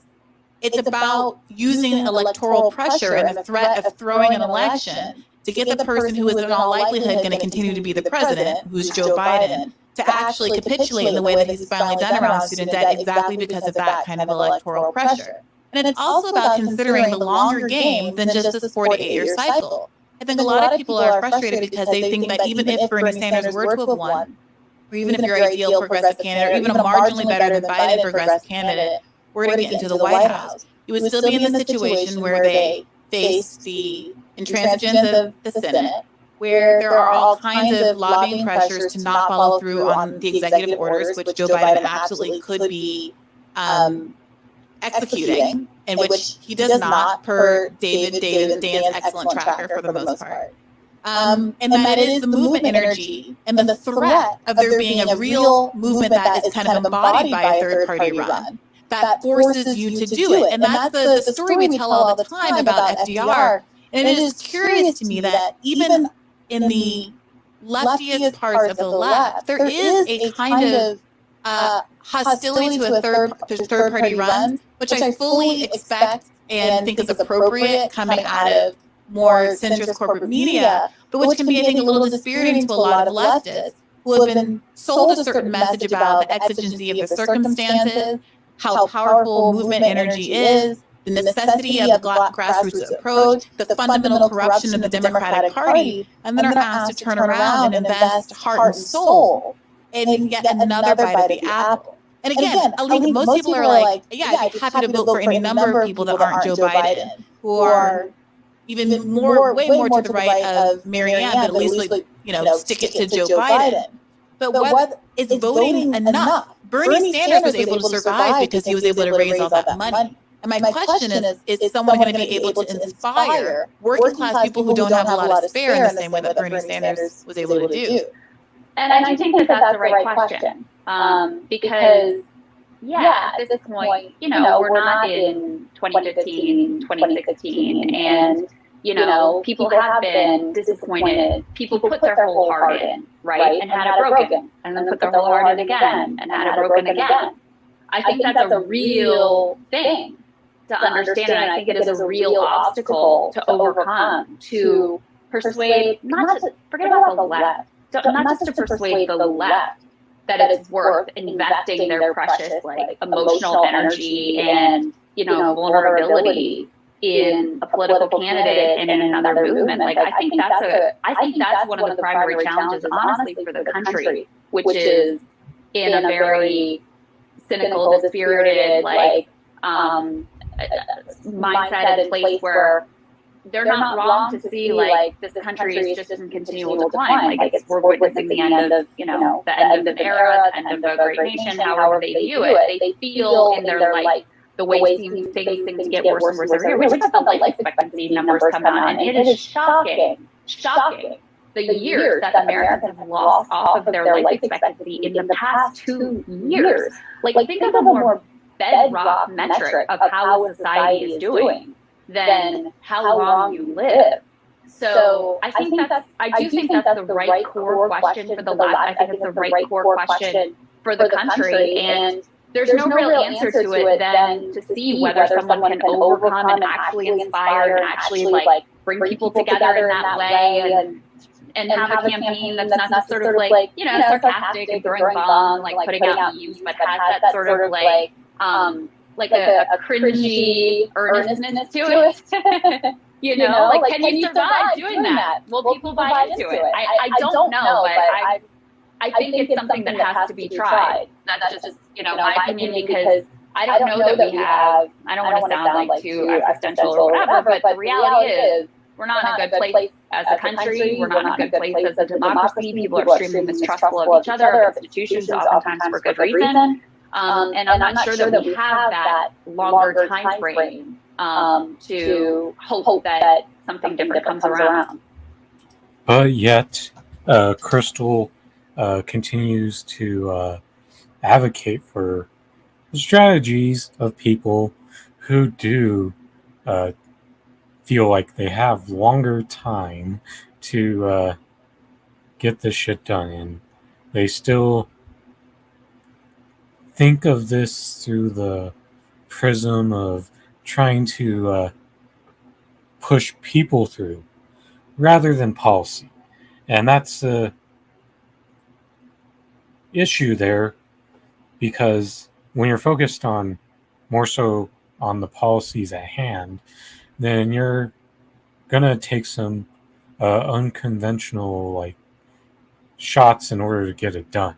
It's about using electoral pressure and the threat of throwing an election to get the person who is in all likelihood going to continue to be the president, who's Joe Biden, to actually capitulate in the way that he's finally done around student debt exactly because of that kind of electoral pressure. And it's also about considering the longer game than just this 4 to 8 year cycle. I think a lot of people are frustrated because they think that even if Bernie Sanders were to have won, or even if your ideal progressive candidate, or even a marginally better than Biden progressive candidate were to get into the White House, you would still be in the situation where they face the intransigence of the Senate, where there are all kinds of lobbying pressures to not follow through on the executive orders, which Joe Biden absolutely could be executing, and which he does not, per Dan's excellent tracker for the most part. And that it is the movement energy and the threat of there being a real movement that is kind of embodied by a third party run that forces you to do it. And that's the story we tell all the time about FDR. And it is curious to me that even in the leftiest parts of the left, there is a kind of hostility to a third party run, which I fully expect and think is appropriate coming out of more centrist corporate media, but which can be, I think, a little dispiriting to a lot of leftists who have been sold a certain message about the exigency of the circumstances, how powerful movement energy is, the necessity of the grassroots approach, the fundamental corruption of the Democratic Party, and then are asked to turn around and invest heart and soul in yet another bite of the apple. And again, I think most people are like, yeah, I'd be happy to vote for any number of people that aren't Joe Biden, who are even way more to the right of Marianne, but at least stick it to Joe Biden. But what is voting enough? Bernie Sanders was able to survive because he was able to raise all that money. And my question is someone going to be able to inspire working class people who don't have a lot of spare in the same way that Bernie Sanders was able to do? And I do think that that's the right question. Because, at this point, we're not in 2015, 2016, and, people have been disappointed. People put their whole heart in, right, and had it broken, and then put their whole heart in again, and had it broken again. I think that's a real thing to understand, and I think it is a real obstacle to overcome, to persuade, forget about the left, not just to persuade the left that it's worth investing their precious, emotional energy and, vulnerability in a political candidate and in another movement. I think that's one of the primary challenges, honestly, for the country, which is in a very cynical, dispirited, mindset and place where they're not wrong to see this country is just in continual decline. We're witnessing the end of the end of an era, the end of a great nation, however they view it. They feel in their the way things seem to get worse and worse every year. We just saw the life expectancy numbers come out, and it is shocking the years that Americans have lost off of their life expectancy in the past 2 years. Like, think of a more bedrock metric of how a society is doing than how long you live. So I do think that's the right core question for the left. I think it's the right core question for the country, and there's no real answer to it than to see whether someone can overcome and actually inspire and actually like bring people together in that way, and have a campaign that's not just sort of like, you know, sarcastic and throwing bombs, like putting out memes, but has that sort of like a cringy earnestness to it. You know, like, can you survive doing that? Will people buy into it? I don't know, but I think it's something that has to be tried. That's just, you know, my opinion, because I don't know that we have, I don't want to sound like too existential or whatever, but the reality is we're not in a good place as a country. We're not in a good place as a democracy. People are extremely mistrustful of each other, of institutions, oftentimes for good reason. And I'm not sure that we have that longer time frame to hope that something different comes around. But yet, Krystall continues to advocate for strategies of people who do feel like they have longer time to get this shit done, and they still think of this through the prism of trying to push people through rather than policy. And that's the issue there, because when you're focused on more so on the policies at hand, then you're gonna take some unconventional like shots in order to get it done.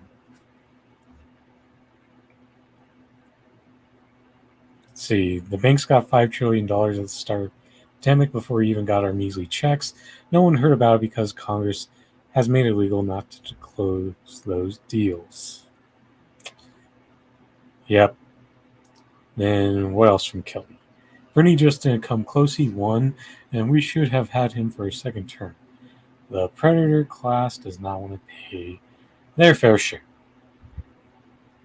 Let's see, the banks got $5 trillion at the start of the pandemic before we even got our measly checks. No one heard about it because Congress has made it legal not to close those deals. Yep. Then what else from Kelly? Bernie just didn't come close. He won, and we should have had him for a second term. The predator class does not want to pay their fair share.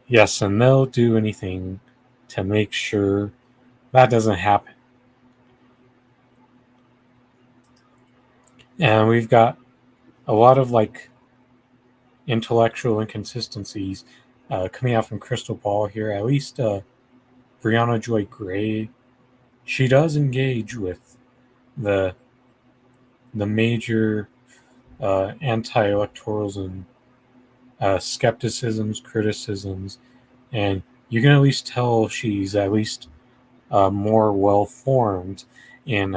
Yes, and they'll do anything to make sure that doesn't happen. And we've got a lot of like intellectual inconsistencies coming out from Krystall Ball here. At least Brianna Joy Gray, she does engage with the major anti-electorals and skepticisms, criticisms, and you can at least tell she's at least more well-formed in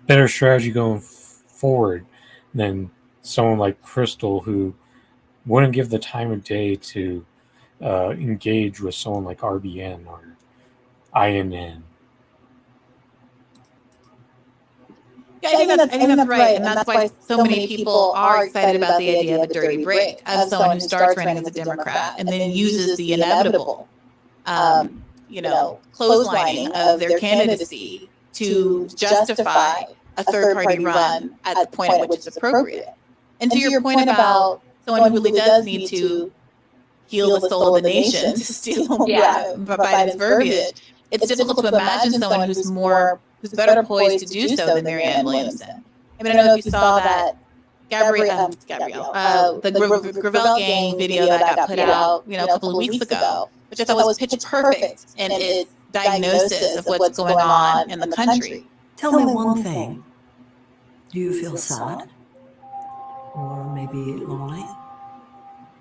better strategy going forward than someone like Krystall, who wouldn't give the time of day to engage with someone like RBN or INN. Yeah, I think that's right, and that's why so many people are excited about the idea of a dirty break, of someone who starts running as a Democrat and then uses the inevitable, clotheslining of their candidacy to justify a third-party run at the point at which it's appropriate. And to your point about someone who really does need to heal the soul of the nation, to steal Biden's verbiage, it's difficult to imagine someone who's better poised to do so than Marianne Williamson. I mean, I don't know if you saw that the Gravel Gang video that got put out, a couple of weeks ago, which I thought was pitch perfect in its diagnosis of what's going on in the country. Tell me one thing. Do you feel sad? Or maybe lonely?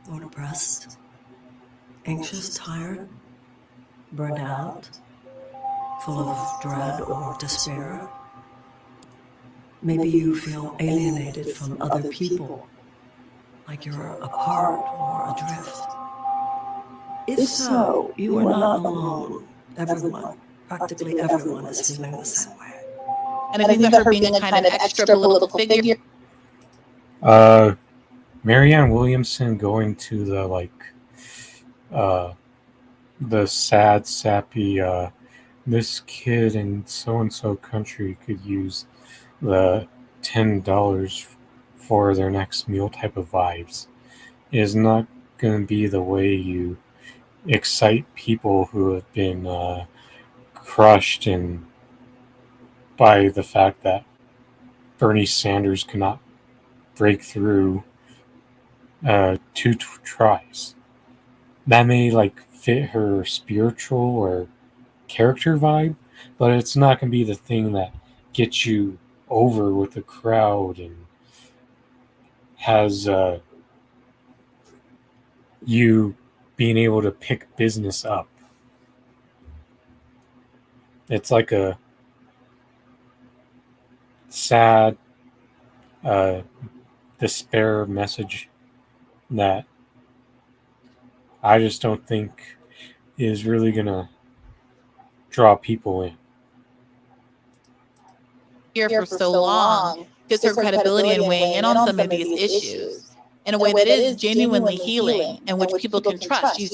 Or depressed? Anxious, tired? Burned out? Full of dread or despair? Maybe you feel alienated from other people, like you're apart or adrift. If so, you are not alone. Everyone, practically everyone, is feeling the same way. And I think that her being a kind of extra political figure. Marianne Williamson going to the the sad, sappy, this kid in so-and-so country could use the $10 for their next meal type of vibes is not going to be the way you excite people who have been crushed by the fact that Bernie Sanders cannot break through two tries. That may fit her spiritual or character vibe, but it's not going to be the thing that gets you over with the crowd and has you being able to pick business up. It's like a sad, despair message that I just don't think is really going to draw people in. Here for so long gives her credibility in weighing in on some of these issues in a way that is genuinely healing and which people can trust. She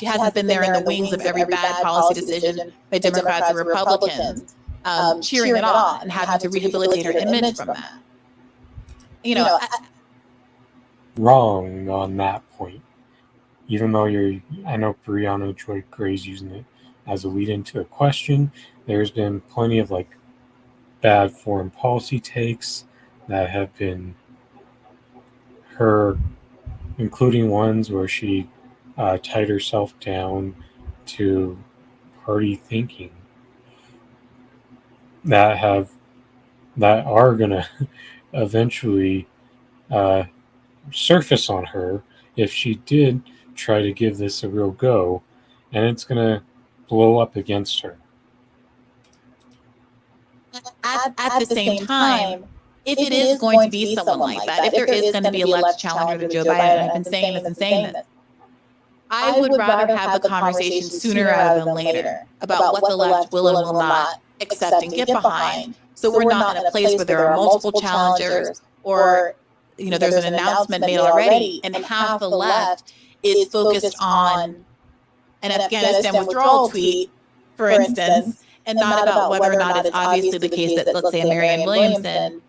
hasn't been there in the wings of every bad policy decision by Democrats or Republicans, cheering it on and having to rehabilitate her image from that. Wrong on that point. Even though I know Brianna Joy Gray's using it as a lead into a question, there's been plenty of bad foreign policy takes that have been her, including ones where she tied herself down to party thinking that are gonna eventually surface on her if she did try to give this a real go, and it's gonna blow up against her. At the same time, if it is going to be someone like that, if there is going to be a left challenger to Joe Biden, I've been saying this, I would rather have the conversation sooner rather than later about what the left will and will not accept and get behind. So we're not in a place where there are multiple challengers or, there's an announcement made already and half the left is focused on an Afghanistan withdrawal tweet, for instance, and not about whether or not it's obviously the case that, let's say, Marianne Williamson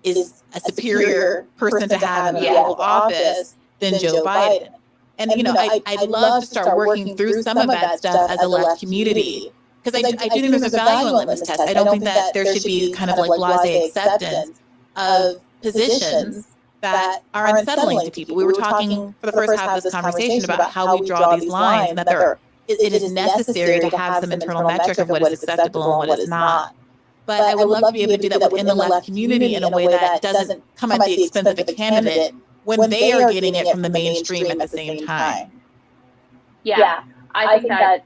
is a superior person to have in the Oval Office than Joe Biden. And, I'd love to start working through some of that stuff as a left community, because I do think there's a value in litmus tests. I don't think that there should be kind of blasé acceptance of positions that are unsettling to people. We were talking for the first half of this conversation about how we draw these lines and that it is necessary to have some internal metric of what is acceptable and what is not. But I would love to be able to do that within the left community in a way that doesn't come at the expense of a candidate when they are getting it from the mainstream at the same time. Yeah, I think that,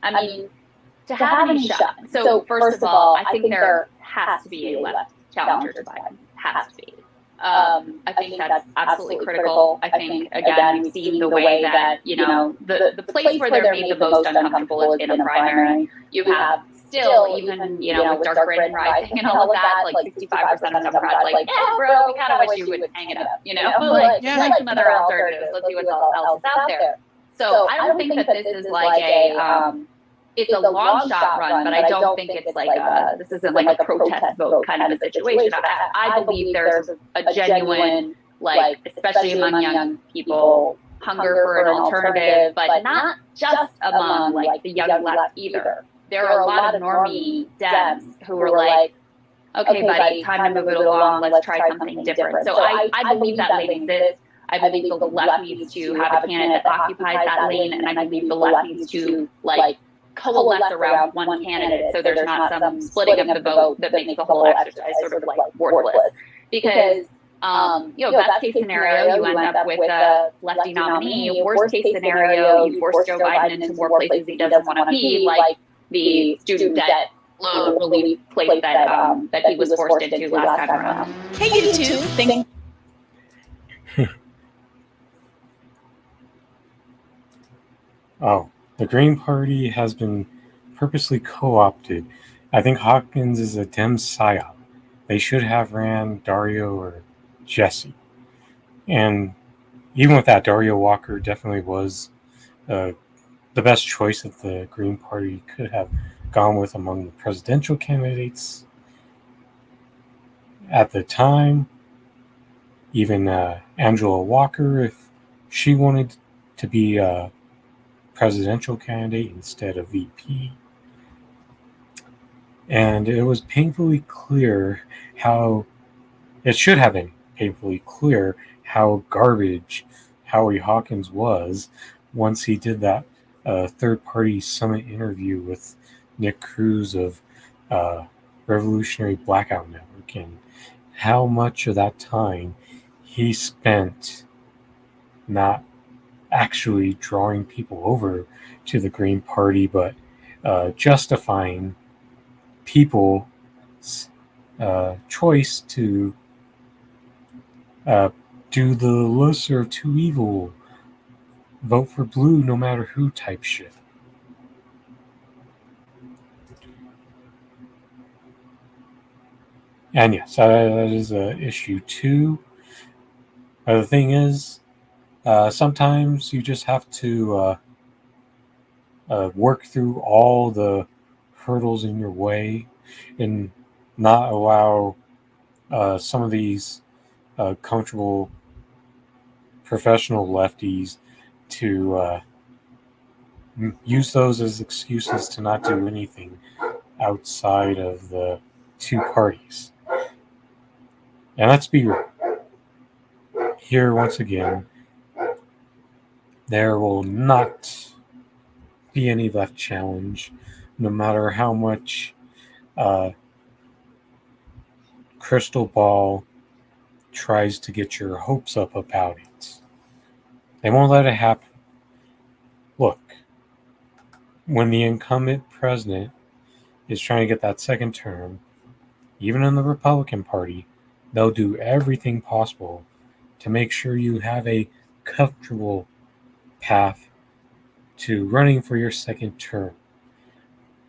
to have any shot. So first of all, I think there has to be a left challenger to Biden. Has to be. I think that's absolutely critical. I think, again, we've seen the way that, the place where they're made the most uncomfortable is in a primary. You have still, even, with Dark Brandon rising and all of that, 65% of Democrats yeah, bro, we kind of wish you would hang it up, try some other alternatives. Let's see what else is out there. So I don't think that this is it's a long shot run, but I don't think it's this isn't a protest vote kind of a situation. I believe there's a genuine, especially among young people, hunger for an alternative, but not just among the young left either. There are a lot of normie Dems who are okay, buddy, time to move it along. Let's try something different. So I believe that lane exists. I believe the left needs to have a candidate that occupies that lane, and I believe the left needs to coalesce around one candidate, so there's not some splitting of the vote that makes the whole exercise sort of worthless. Because best case scenario, you end up with a lefty nominee. Worst case scenario, you force Joe Biden into more places he doesn't want to be, like the student debt loan relief place that he was forced into last time around. Hey, YouTube, thank. Oh, the Green Party has been purposely co-opted. I think Hawkins is a Dem psyop. They should have ran Dario or Jesse. And even with that, Dario Walker definitely was a the best choice that the Green Party could have gone with among the presidential candidates at the time. Even Angela Walker, if she wanted to be a presidential candidate instead of VP. And it was painfully clear how it should have been painfully clear how garbage Howie Hawkins was once he did that third-party summit interview with Nick Cruz of Revolutionary Blackout Network, and how much of that time he spent not actually drawing people over to the Green Party, but justifying people's choice to do the lesser of two evil, vote for blue no matter who type shit. And yes, that is an issue too. The thing is, sometimes you just have to work through all the hurdles in your way and not allow some of these comfortable professional lefties to use those as excuses to not do anything outside of the two parties. And let's be real. Here, once again, there will not be any left challenge, no matter how much Krystall Ball tries to get your hopes up about it. They won't let it happen. Look, when the incumbent president is trying to get that second term, even in the Republican Party, they'll do everything possible to make sure you have a comfortable path to running for your second term.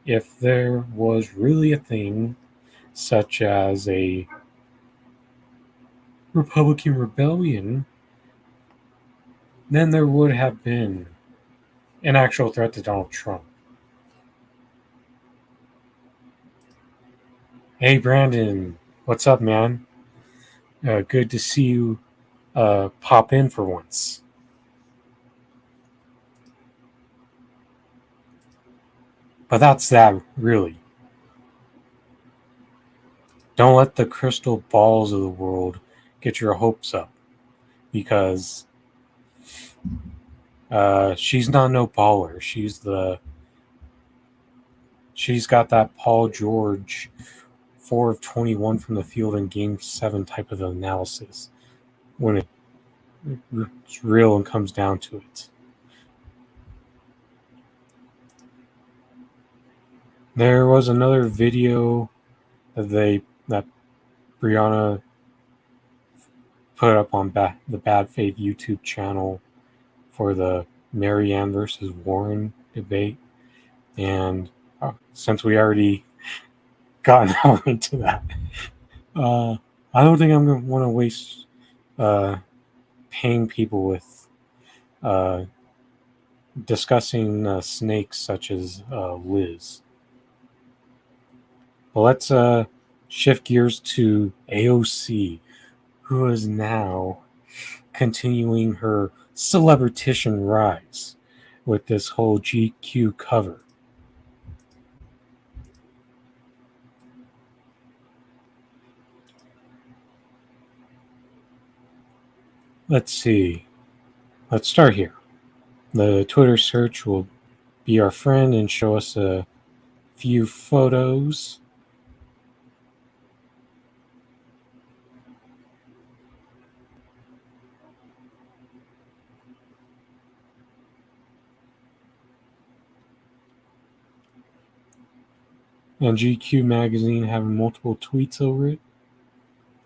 If there was really a thing such as a Republican rebellion, then there would have been an actual threat to Donald Trump. Hey Brandon, what's up, man? Good to see you pop in for once. But that's that, really. Don't let the Krystall Balls of the world get your hopes up, because she's not no baller. She's got that Paul George 4 of 21 from the field in Game 7 type of analysis when it's real and comes down to it. There was another video that Brianna put up on the Bad Faith YouTube channel for the Marianne versus Warren debate, and since we already gotten out into that, I don't think I'm going to want to waste paying people with discussing snakes such as Liz. But let's shift gears to AOC, who is now continuing her celebritician rise with this whole GQ cover. Let's see. Let's start here. The Twitter search will be our friend and show us a few photos. And GQ magazine having multiple tweets over it.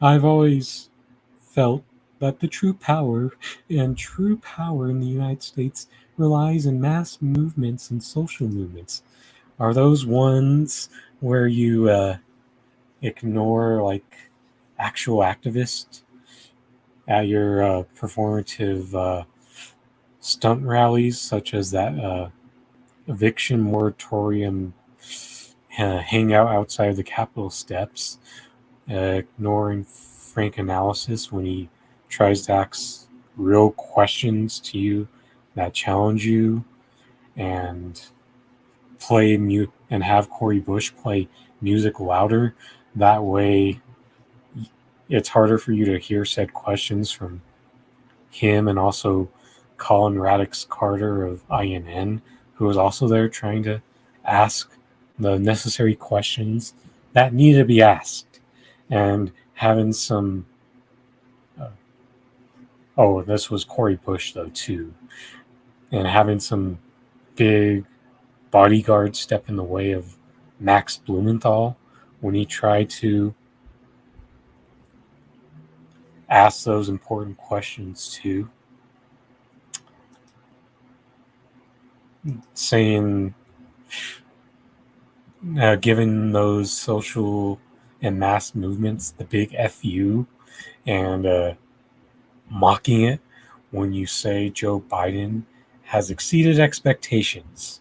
I've always felt that the true power in the United States relies in mass movements and social movements. Are those ones where you ignore like actual activists at your performative stunt rallies, such as that eviction moratorium hangout outside the Capitol steps, ignoring frank analysis when he tries to ask real questions to you that challenge you, and play mute and have Corey Bush play music louder. That way, it's harder for you to hear said questions from him, and also Colin Radix Carter of INN, who was also there trying to ask the necessary questions that need to be asked, and having some. This was Corey Bush though too, and having some big bodyguard step in the way of Max Blumenthal when he tried to ask those important questions too, saying, giving those social and mass movements the big FU, and mocking it when you say Joe Biden has exceeded expectations.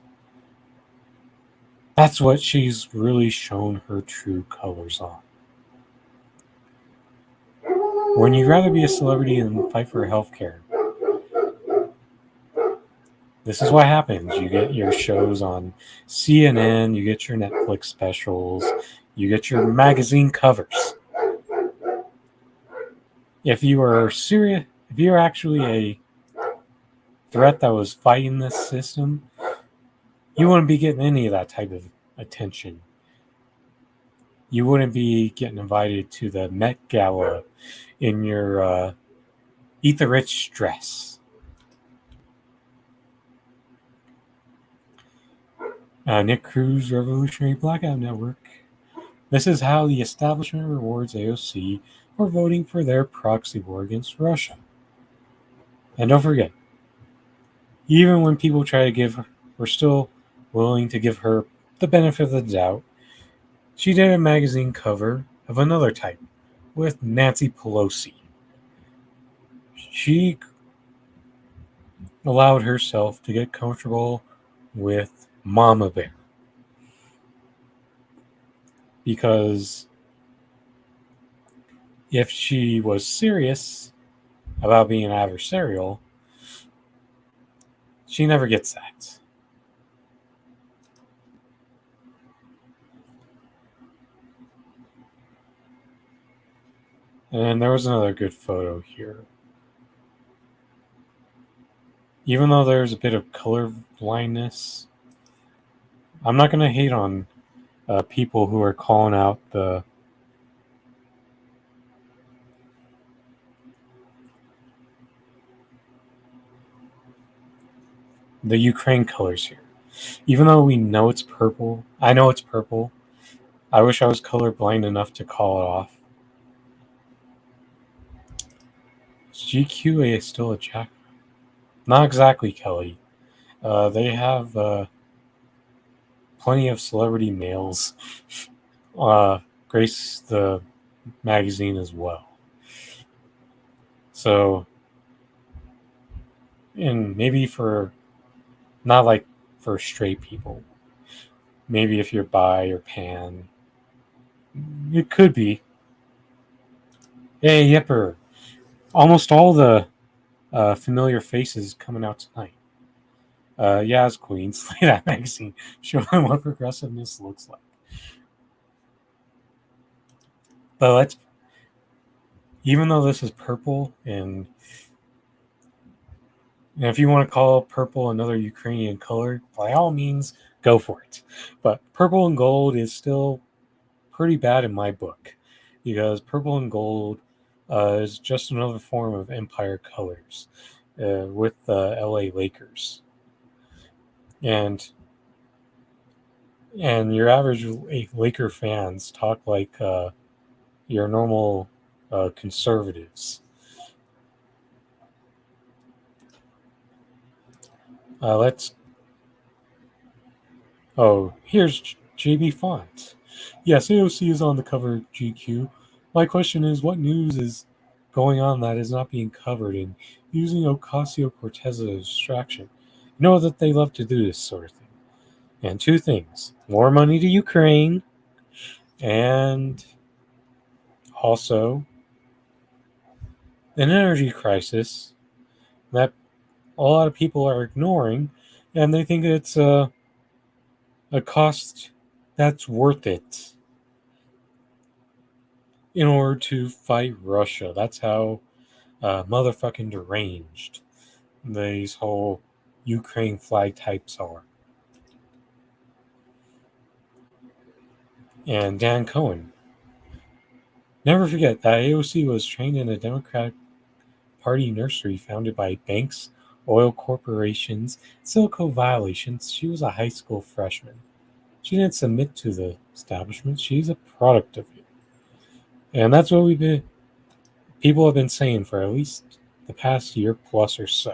That's what she's really shown her true colors on. When you'd rather be a celebrity than fight for healthcare, this is what happens. You get your shows on CNN, you get your Netflix specials, you get your magazine covers. If you are serious, if you're actually a threat that was fighting this system, you wouldn't be getting any of that type of attention. You wouldn't be getting invited to the Met Gala in your Eat the Rich dress. Nick Cruz, Revolutionary Blackout Network. This is how the establishment rewards AOC for voting for their proxy war against Russia. And don't forget, even when people try to give her, we're still willing to give her the benefit of the doubt. She did a magazine cover of another type with Nancy Pelosi. She allowed herself to get comfortable with Mama Bear, because if she was serious about being adversarial, she never gets that. And there was another good photo here. Even though there's a bit of color blindness, I'm not going to hate on people who are calling out the Ukraine colors here. Even though we know it's purple, I know it's purple. I wish I was colorblind enough to call it off. Is GQ still a jack? Not exactly, Kelly. They have plenty of celebrity males grace the magazine as well. So, and maybe for, not like for straight people, maybe if you're bi or pan, it could be. Hey, Yipper. Almost all the familiar faces coming out tonight. Yaz Queen, Slay That Magazine, showing what progressiveness looks like. But even though this is purple, and if you want to call purple another Ukrainian color, by all means, go for it. But purple and gold is still pretty bad in my book, because purple and gold is just another form of empire colors with the LA Lakers. And your average Laker fans talk like your normal conservatives. Here's JB Font. Yes, AOC is on the cover of GQ. My question is, what news is going on that is not being covered, and using Ocasio-Cortez as a distraction? You know that they love to do this sort of thing. And two things: more money to Ukraine, and also an energy crisis that a lot of people are ignoring, and they think it's a cost that's worth it in order to fight Russia. That's how motherfucking deranged these whole Ukraine flag types are. And Dan Cohen. Never forget that AOC was trained in a Democratic Party nursery founded by banks, oil corporations, Silicon violations. She was a high school freshman. She didn't submit to the establishment. She's a product of it. And that's what people have been saying for at least the past year plus or so.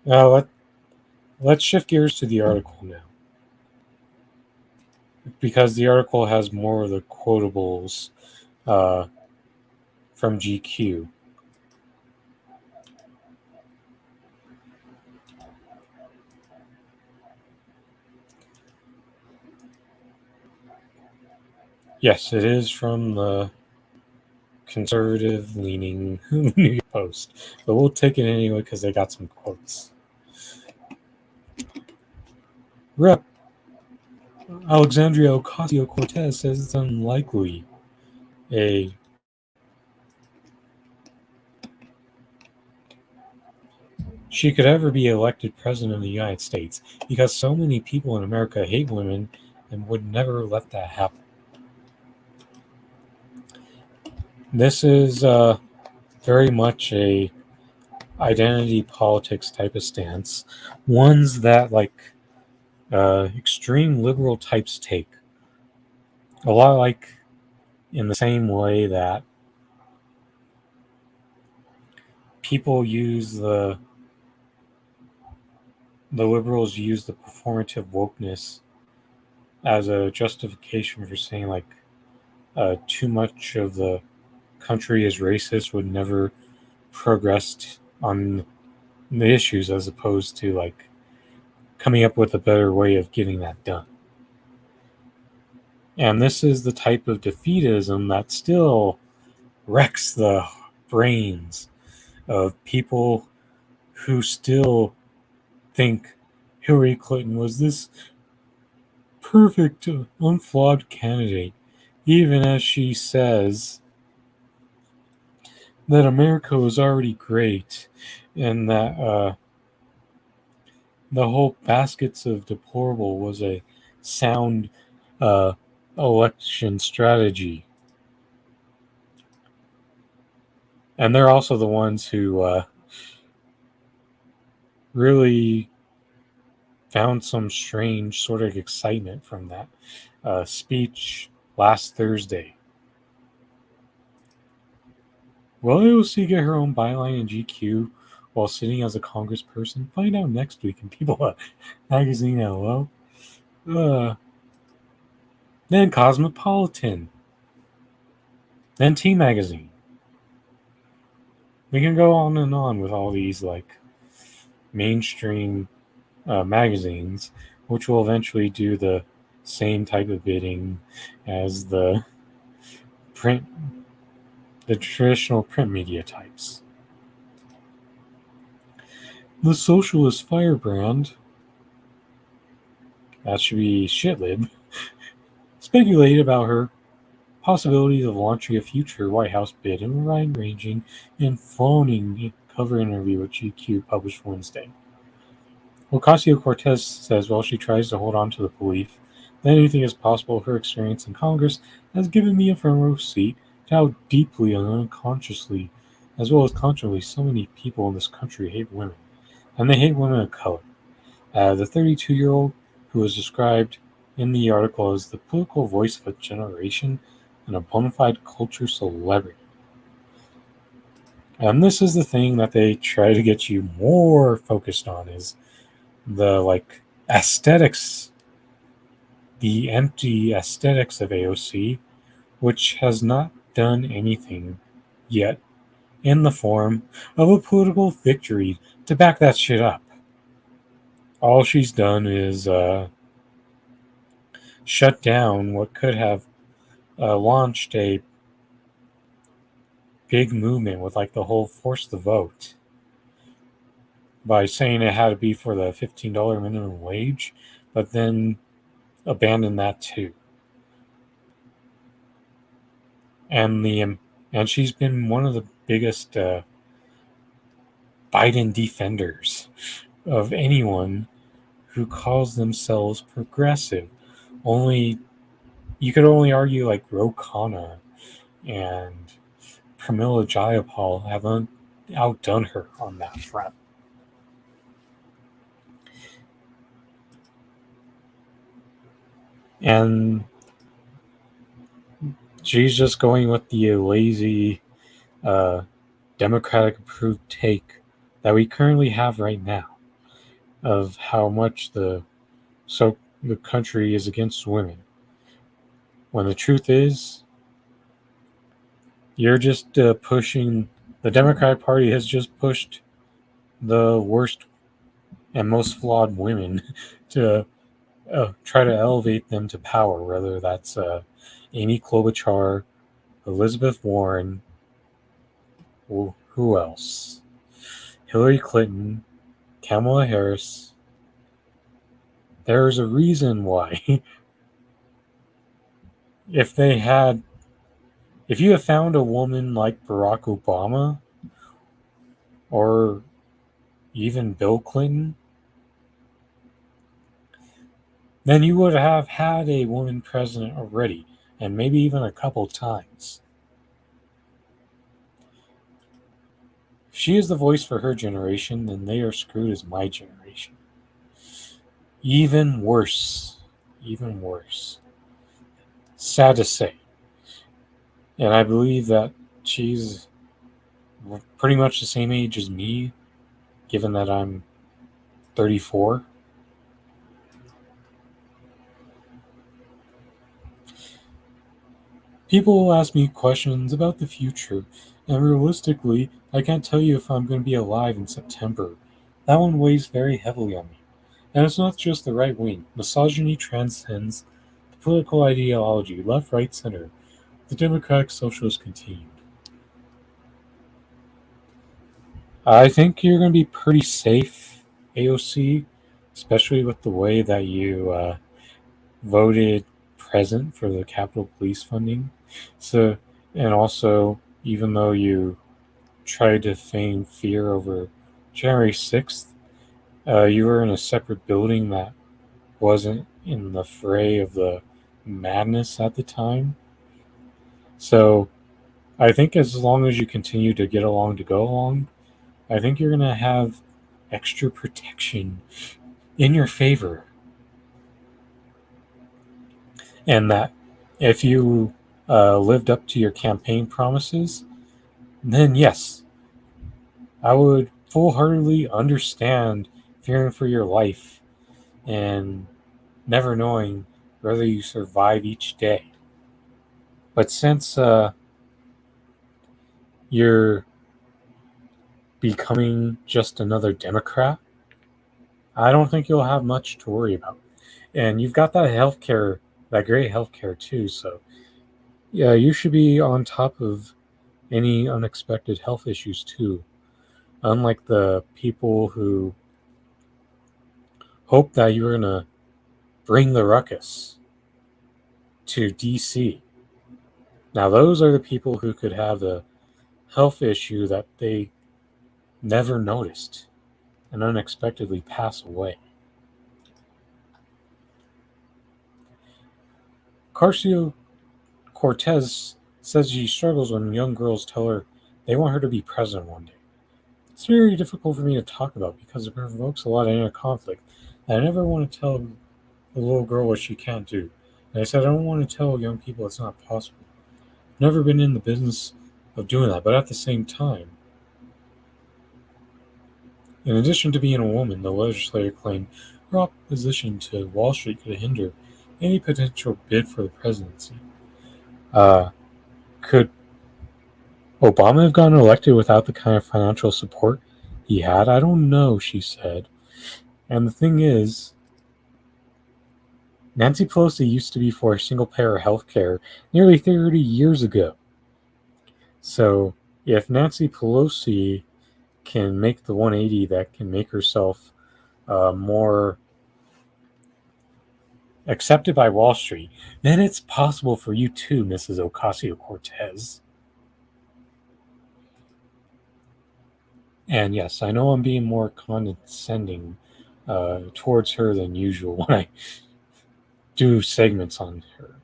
Now let's shift gears to the article now, because the article has more of the quotables from GQ. Yes, it is from the conservative-leaning New York Post, but we'll take it anyway because they got some quotes. Rep. Alexandria Ocasio-Cortez says it's unlikely she could ever be elected president of the United States because so many people in America hate women and would never let that happen. This is very much a identity politics type of stance, ones that extreme liberal types take. A lot like in the same way that people use the liberals use the performative wokeness as a justification for saying too much of the country is racist, would never progress on the issues, as opposed to coming up with a better way of getting that done. And this is the type of defeatism that still wrecks the brains of people who still think Hillary Clinton was this perfect, unflawed candidate, even as she says that America was already great and that the whole baskets of deplorable was a sound election strategy. And they're also the ones who really found some strange sort of excitement from that speech last Thursday. Will AOC get her own byline in GQ while sitting as a congressperson? Find out next week in People Magazine. Hello. Then Cosmopolitan. Then Teen Magazine. We can go on and on with all these mainstream magazines, which will eventually do the same type of bidding as the traditional print media types. The socialist firebrand, that should be shitlib, speculated about her possibilities of launching a future White House bid in a wide-ranging and phoning cover interview with GQ published Wednesday. Ocasio-Cortez says while she tries to hold on to the belief that anything is possible, her experience in Congress has given me a front row seat to how deeply and unconsciously, as well as consciously, so many people in this country hate women. And they hate women of color. The 32-year-old, who was described in the article as the political voice of a generation and a bona fide culture celebrity. And this is the thing that they try to get you more focused on, is the aesthetics, the empty aesthetics of AOC, which has not done anything yet in the form of a political victory to back that shit up. All she's done is shut down what could have launched a big movement with like the whole force the vote by saying it had to be for the $15 minimum wage, but then abandoned that too. And she's been one of the biggest Biden defenders of anyone who calls themselves progressive. Only you could only argue like Ro Khanna and Pramila Jayapal have outdone her on that front. And she's just going with the lazy, Democratic approved take that we currently have right now of how much the country is against women. When the truth is, you're just pushing. The Democratic Party has just pushed the worst and most flawed women to try to elevate them to power, whether that's Amy Klobuchar, Elizabeth Warren, who else? Hillary Clinton, Kamala Harris. There's a reason why. If you have found a woman like Barack Obama or even Bill Clinton, then you would have had a woman president already, and maybe even a couple times. If she is the voice for her generation, then they are screwed as my generation. Even worse. Even worse. Sad to say. And I believe that she's pretty much the same age as me, given that I'm 34. People will ask me questions about the future, and realistically, I can't tell you if I'm going to be alive in September. That one weighs very heavily on me. And it's not just the right wing. Misogyny transcends the political ideology, left, right, center. The Democratic Socialists continued. I think you're going to be pretty safe, AOC, especially with the way that you voted present for the Capitol Police funding. So, and also, even though you tried to feign fear over January 6th, you were in a separate building that wasn't in the fray of the madness at the time. So, I think as long as you continue to get along to go along, I think you're going to have extra protection in your favor. And that if you lived up to your campaign promises, then yes, I would full-heartedly understand fearing for your life and never knowing whether you survive each day. But since you're becoming just another Democrat, I don't think you'll have much to worry about. And you've got that healthcare, that great healthcare too. So yeah, you should be on top of any unexpected health issues too. Unlike the people who hope that you're going to bring the ruckus to DC. Now, those are the people who could have a health issue that they never noticed and unexpectedly pass away. Ocasio-Cortez says she struggles when young girls tell her they want her to be president one day. It's very difficult for me to talk about because it provokes a lot of inner conflict. And I never want to tell a little girl what she can't do. And I said I don't want to tell young people it's not possible. I've never been in the business of doing that, but at the same time, in addition to being a woman, the legislator claimed her opposition to Wall Street could hinder any potential bid for the presidency. Could Obama have gotten elected without the kind of financial support he had? I don't know, she said. And the thing is, Nancy Pelosi used to be for single-payer health care nearly 30 years ago. So if Nancy Pelosi can make the 180 that can make herself more accepted by Wall Street, then it's possible for you too, Mrs. Ocasio-Cortez. And yes, I know I'm being more condescending towards her than usual when I do segments on her.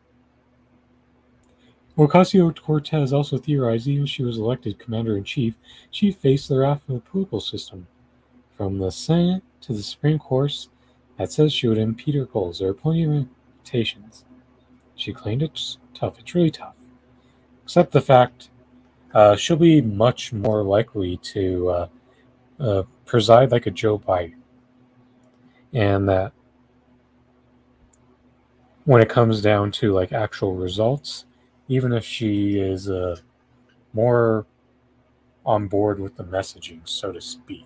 Ocasio-Cortez also theorized even if she was elected commander-in-chief, she faced the wrath of the political system. From the Senate to the Supreme Court, that says she would impede her goals. There are plenty of limitations. She claimed it's tough. It's really tough. Except the fact she'll be much more likely to preside like a Joe Biden. And that when it comes down to like actual results, even if she is more on board with the messaging, so to speak.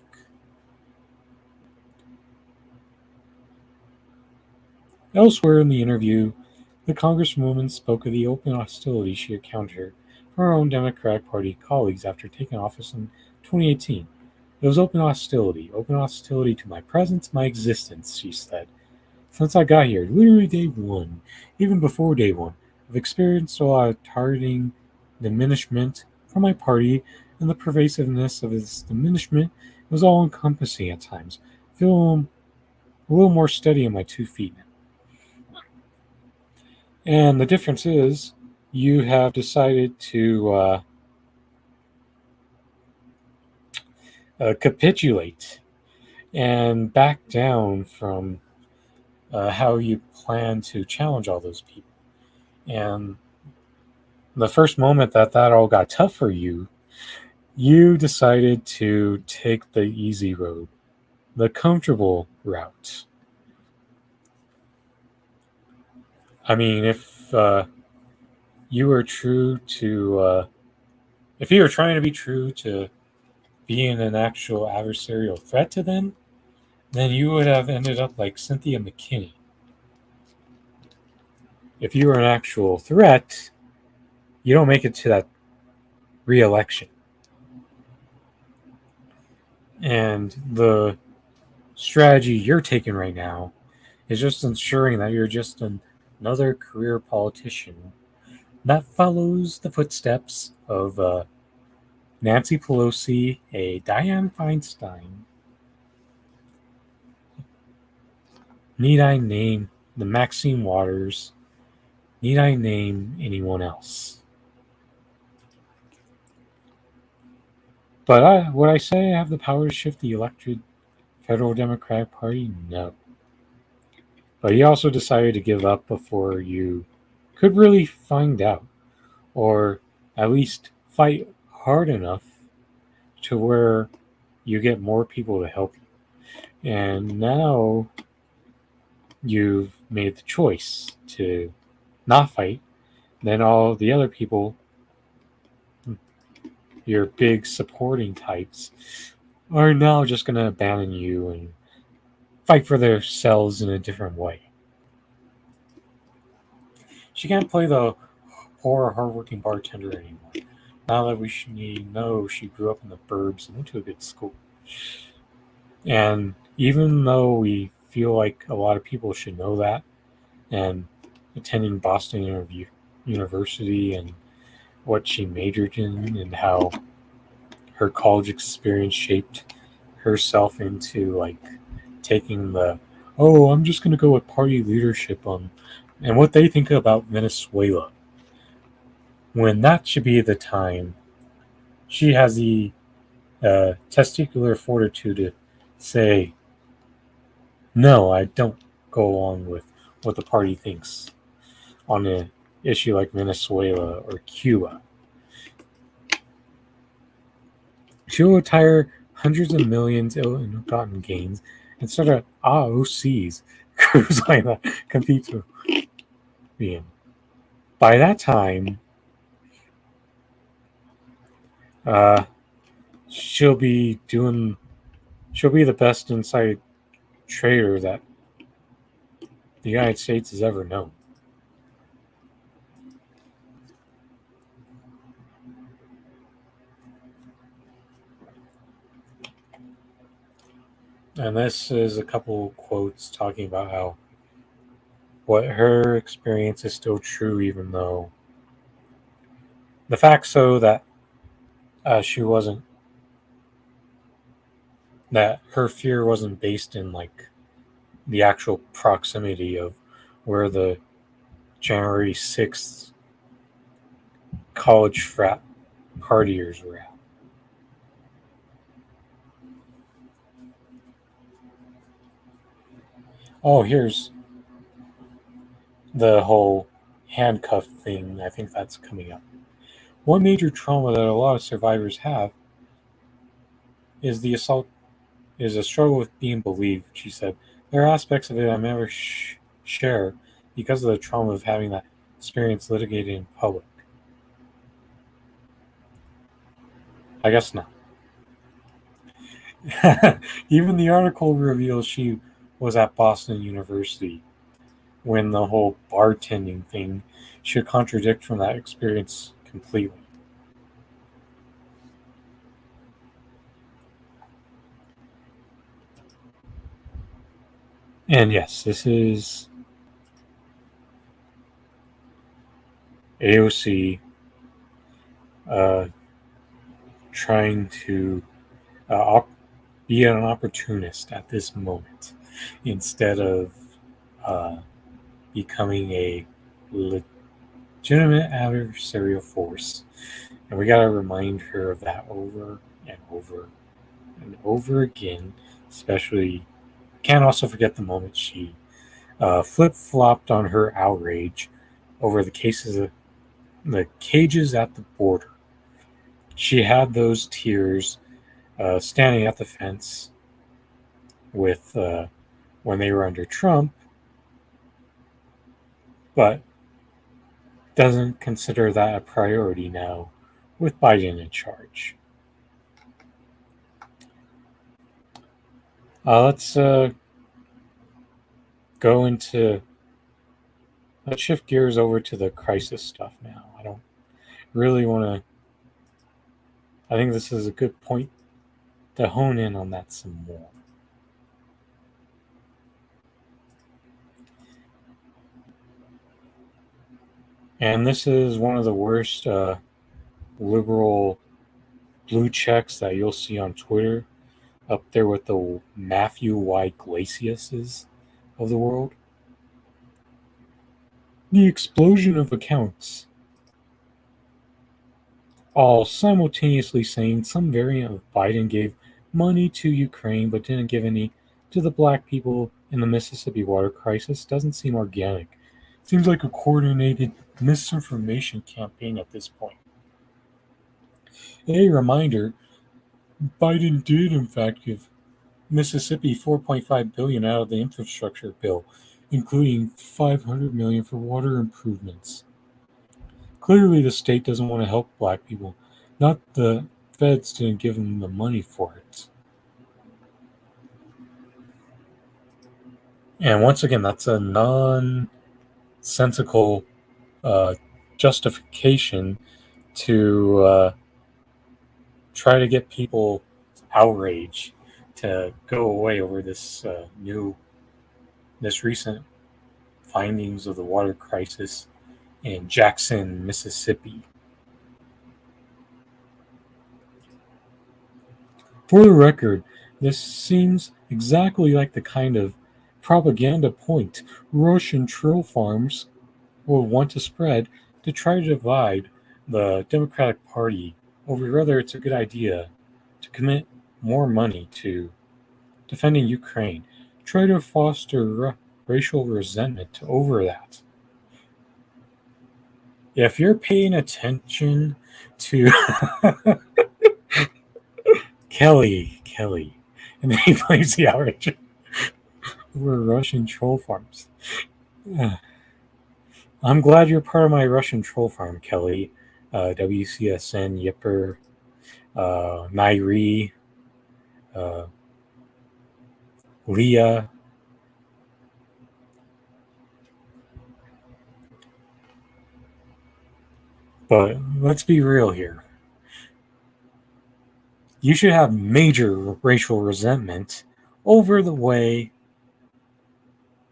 Elsewhere in the interview, the Congresswoman spoke of the open hostility she encountered from her own Democratic Party colleagues after taking office in 2018. It was open hostility to my presence, my existence, she said. Since I got here, literally day one, even before day one, I've experienced a lot of targeting, diminishment from my party, and the pervasiveness of its diminishment was all encompassing at times. I feel a little more steady on my 2 feet now. And the difference is, you have decided to capitulate and back down from how you plan to challenge all those people. And the first moment that all got tough for you, you decided to take the easy road, the comfortable route. I mean, if you were true to, if you were trying to be true to being an actual adversarial threat to them, then you would have ended up like Cynthia McKinney. If you were an actual threat, you don't make it to that re-election. And the strategy you're taking right now is just ensuring that you're just another career politician that follows the footsteps of Nancy Pelosi, a Dianne Feinstein. Need I name the Maxine Waters? Need I name anyone else? But would I say I have the power to shift the elected federal Democratic Party? No. But he also decided to give up before you could really find out, or at least fight hard enough to where you get more people to help you. And now you've made the choice to not fight. Then all the other people, your big supporting types, are now just going to abandon you and fight for themselves in a different way. She can't play the poor, hardworking bartender anymore. Now that we know she grew up in the burbs and went to a good school. And even though we feel like a lot of people should know that, and attending Boston University and what she majored in and how her college experience shaped herself into like taking I'm just going to go with party leadership and what they think about Venezuela. When that should be the time she has the testicular fortitude to say, no, I don't go along with what the party thinks on an issue like Venezuela or Cuba. She will retire hundreds of millions ill-gotten gains and start an AOC's cruise line that competes with being. By that time, she'll be the best inside trader that the United States has ever known. And this is a couple quotes talking about how what her experience is still true, even though the fact so that she wasn't, that her fear wasn't based in like the actual proximity of where the January 6th college frat partiers were at. Oh, here's the whole handcuff thing. I think that's coming up. One major trauma that a lot of survivors have is the assault, is a struggle with being believed, she said. There are aspects of it I never share because of the trauma of having that experience litigated in public. I guess not. Even the article reveals she was at Boston University when the whole bartending thing should contradict from that experience completely. And yes, this is AOC trying to be an opportunist at this moment instead of uh, becoming a legitimate adversarial force. And we got to remind her of that over and over and over again, especially. Can't also forget the moment she flip-flopped on her outrage over the cages at the border. She had those tears standing at the fence with when they were under Trump, but doesn't consider that a priority now with Biden in charge. Let's go into. Let's shift gears over to the crisis stuff now. I don't really want to. I think this is a good point to hone in on that some more. And this is one of the worst liberal blue checks that you'll see on Twitter, up there with the Matthew Y. Iglesias of the world. The explosion of accounts, all simultaneously saying some variant of Biden gave money to Ukraine but didn't give any to the black people in the Mississippi water crisis, doesn't seem organic. Seems like a coordinated misinformation campaign at this point. A reminder, Biden did in fact give Mississippi $4.5 billion out of the infrastructure bill, including $500 million for water improvements. Clearly the state doesn't want to help black people. Not the feds didn't give them the money for it. And once again, that's a nonsensical justification to try to get people outrage to go away over this recent findings of the water crisis in Jackson, Mississippi. For the record, this seems exactly like the kind of propaganda point Russian troll farms will want to spread to try to divide the Democratic Party over whether it's a good idea to commit more money to defending Ukraine, try to foster racial resentment over that. If you're paying attention to Kelly, and then he blames the outrage over Russian troll farms. I'm glad you're part of my Russian troll farm, Kelly. WCSN Yipper. Nairi, Leah. But let's be real here. You should have major racial resentment over the way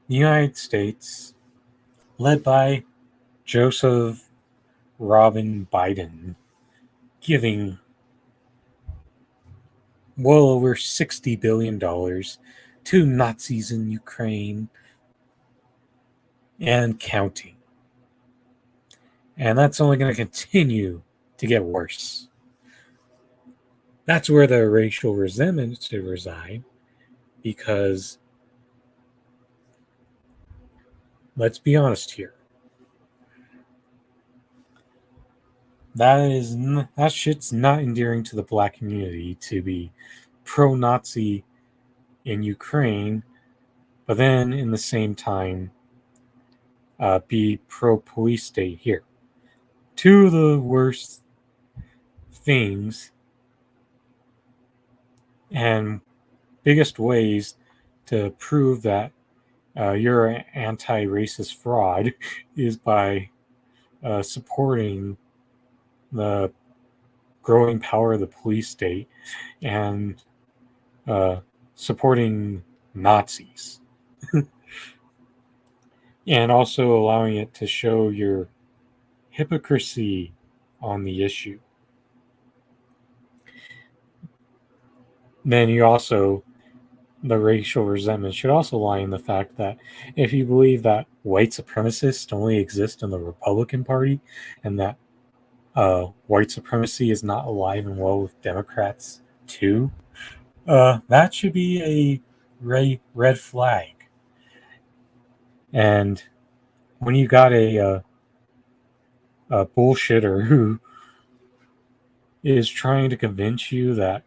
the United States, led by Joseph Robin Biden, giving well over $60 billion to Nazis in Ukraine and counting. And that's only going to continue to get worse. That's where the racial resentment should reside, because let's be honest here. That shit's not endearing to the black community to be pro-Nazi in Ukraine, but then in the same time be pro-police state here. Two of the worst things and biggest ways to prove that you're an anti-racist fraud is by supporting the growing power of the police state and supporting Nazis. And also allowing it to show your hypocrisy on the issue. Then the racial resentment should also lie in the fact that if you believe that white supremacists only exist in the Republican Party and that white supremacy is not alive and well with Democrats too, that should be a red flag. And when you got a bullshitter who is trying to convince you that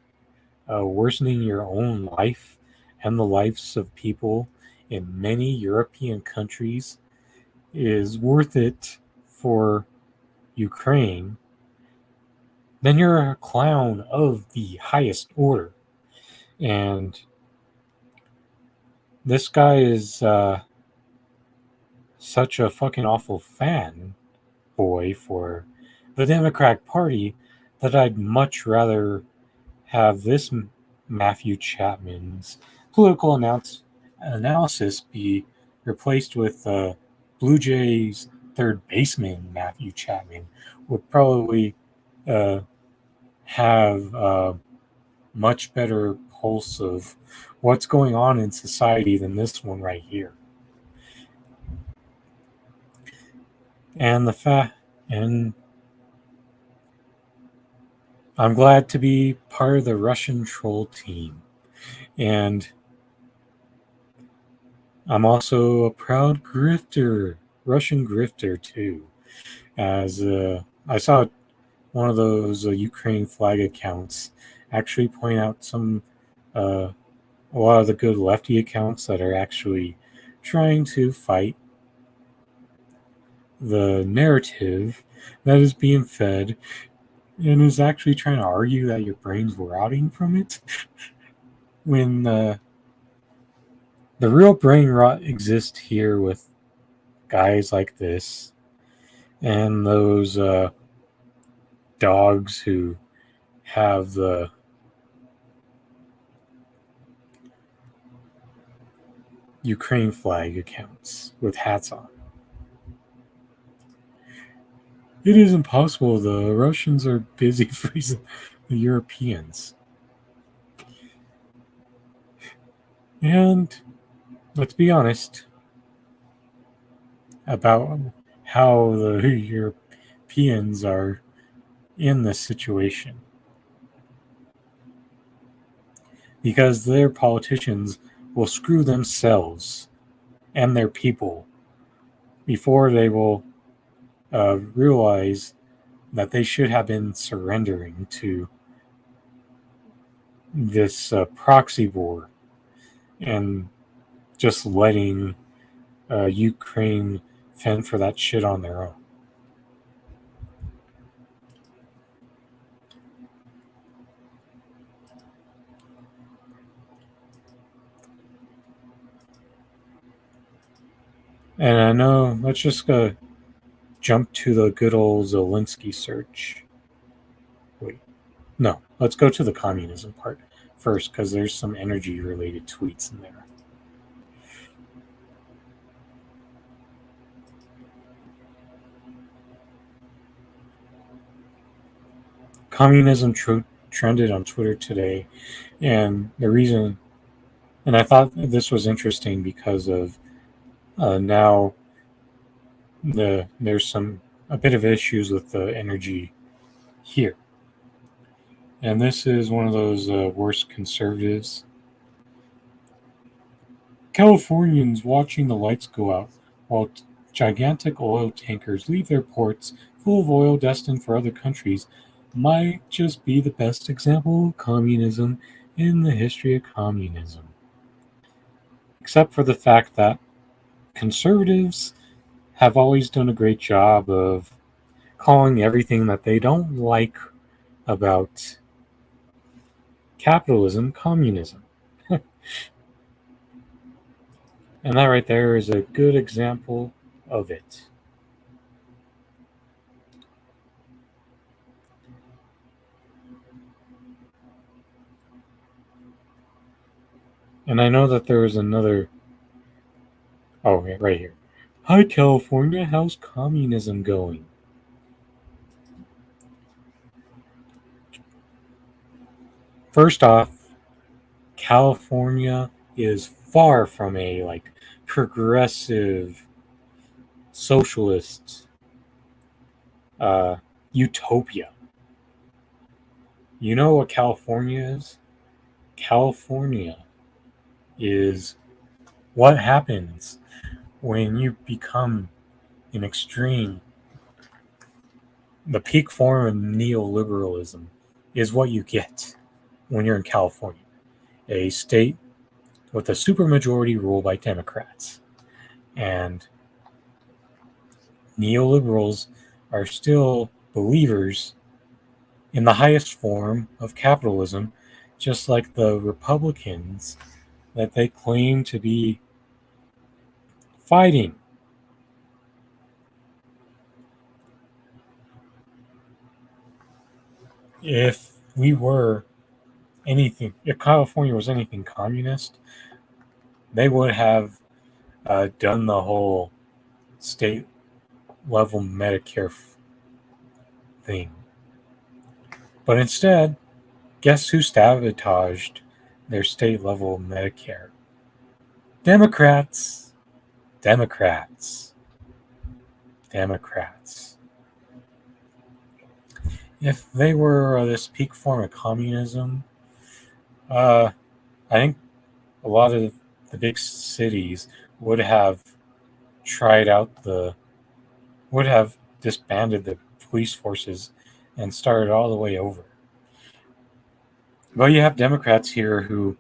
worsening your own life and the lives of people in many European countries is worth it for Ukraine, then you're a clown of the highest order. And this guy is such a fucking awful fan boy for the Democratic Party that I'd much rather have this Matthew Chapman's political analysis be replaced with Blue Jays third baseman Matthew Chapman would probably have a much better pulse of what's going on in society than this one right here. And I'm glad to be part of the Russian troll team. And I'm also a proud Russian grifter too. As I saw one of those Ukraine flag accounts actually point out a lot of the good lefty accounts that are actually trying to fight the narrative that is being fed and is actually trying to argue that your brain's rotting from it when the real brain rot exists here with guys like this and those dogs who have the Ukraine flag accounts with hats on. It is impossible. The Russians are busy freezing the Europeans. And let's be honest about how the Europeans are in this situation. Because their politicians will screw themselves and their people before they will realize that they should have been surrendering to this proxy war and just letting Ukraine fend for that shit on their own. And I know, let's just jump to the good old Zelensky search. Wait, no, let's go to the communism part first because there's some energy related tweets in there. Communism trended on Twitter today, and the reason, and I thought this was interesting because of now there's a bit of issues with the energy here, and this is one of those worst conservatives. Californians watching the lights go out while gigantic oil tankers leave their ports full of oil destined for other countries might just be the best example of communism in the history of communism. Except for the fact that conservatives have always done a great job of calling everything that they don't like about capitalism communism. And that right there is a good example of it. And I know that there was another. Oh, right here. Hi, California. How's communism going? First off, California is far from a progressive socialist utopia. You know what California is? California is what happens when you become an extreme. The peak form of neoliberalism is what you get when you're in California, a state with a supermajority rule by Democrats. And neoliberals are still believers in the highest form of capitalism, just like the Republicans that they claim to be fighting. If if California was anything communist, they would have done the whole state level Medicare thing. But instead, guess who sabotaged their state level Medicare? Democrats. Democrats. Democrats. If they were this peak form of communism, I think a lot of the big cities would have would have disbanded the police forces and started all the way over. But you have Democrats here who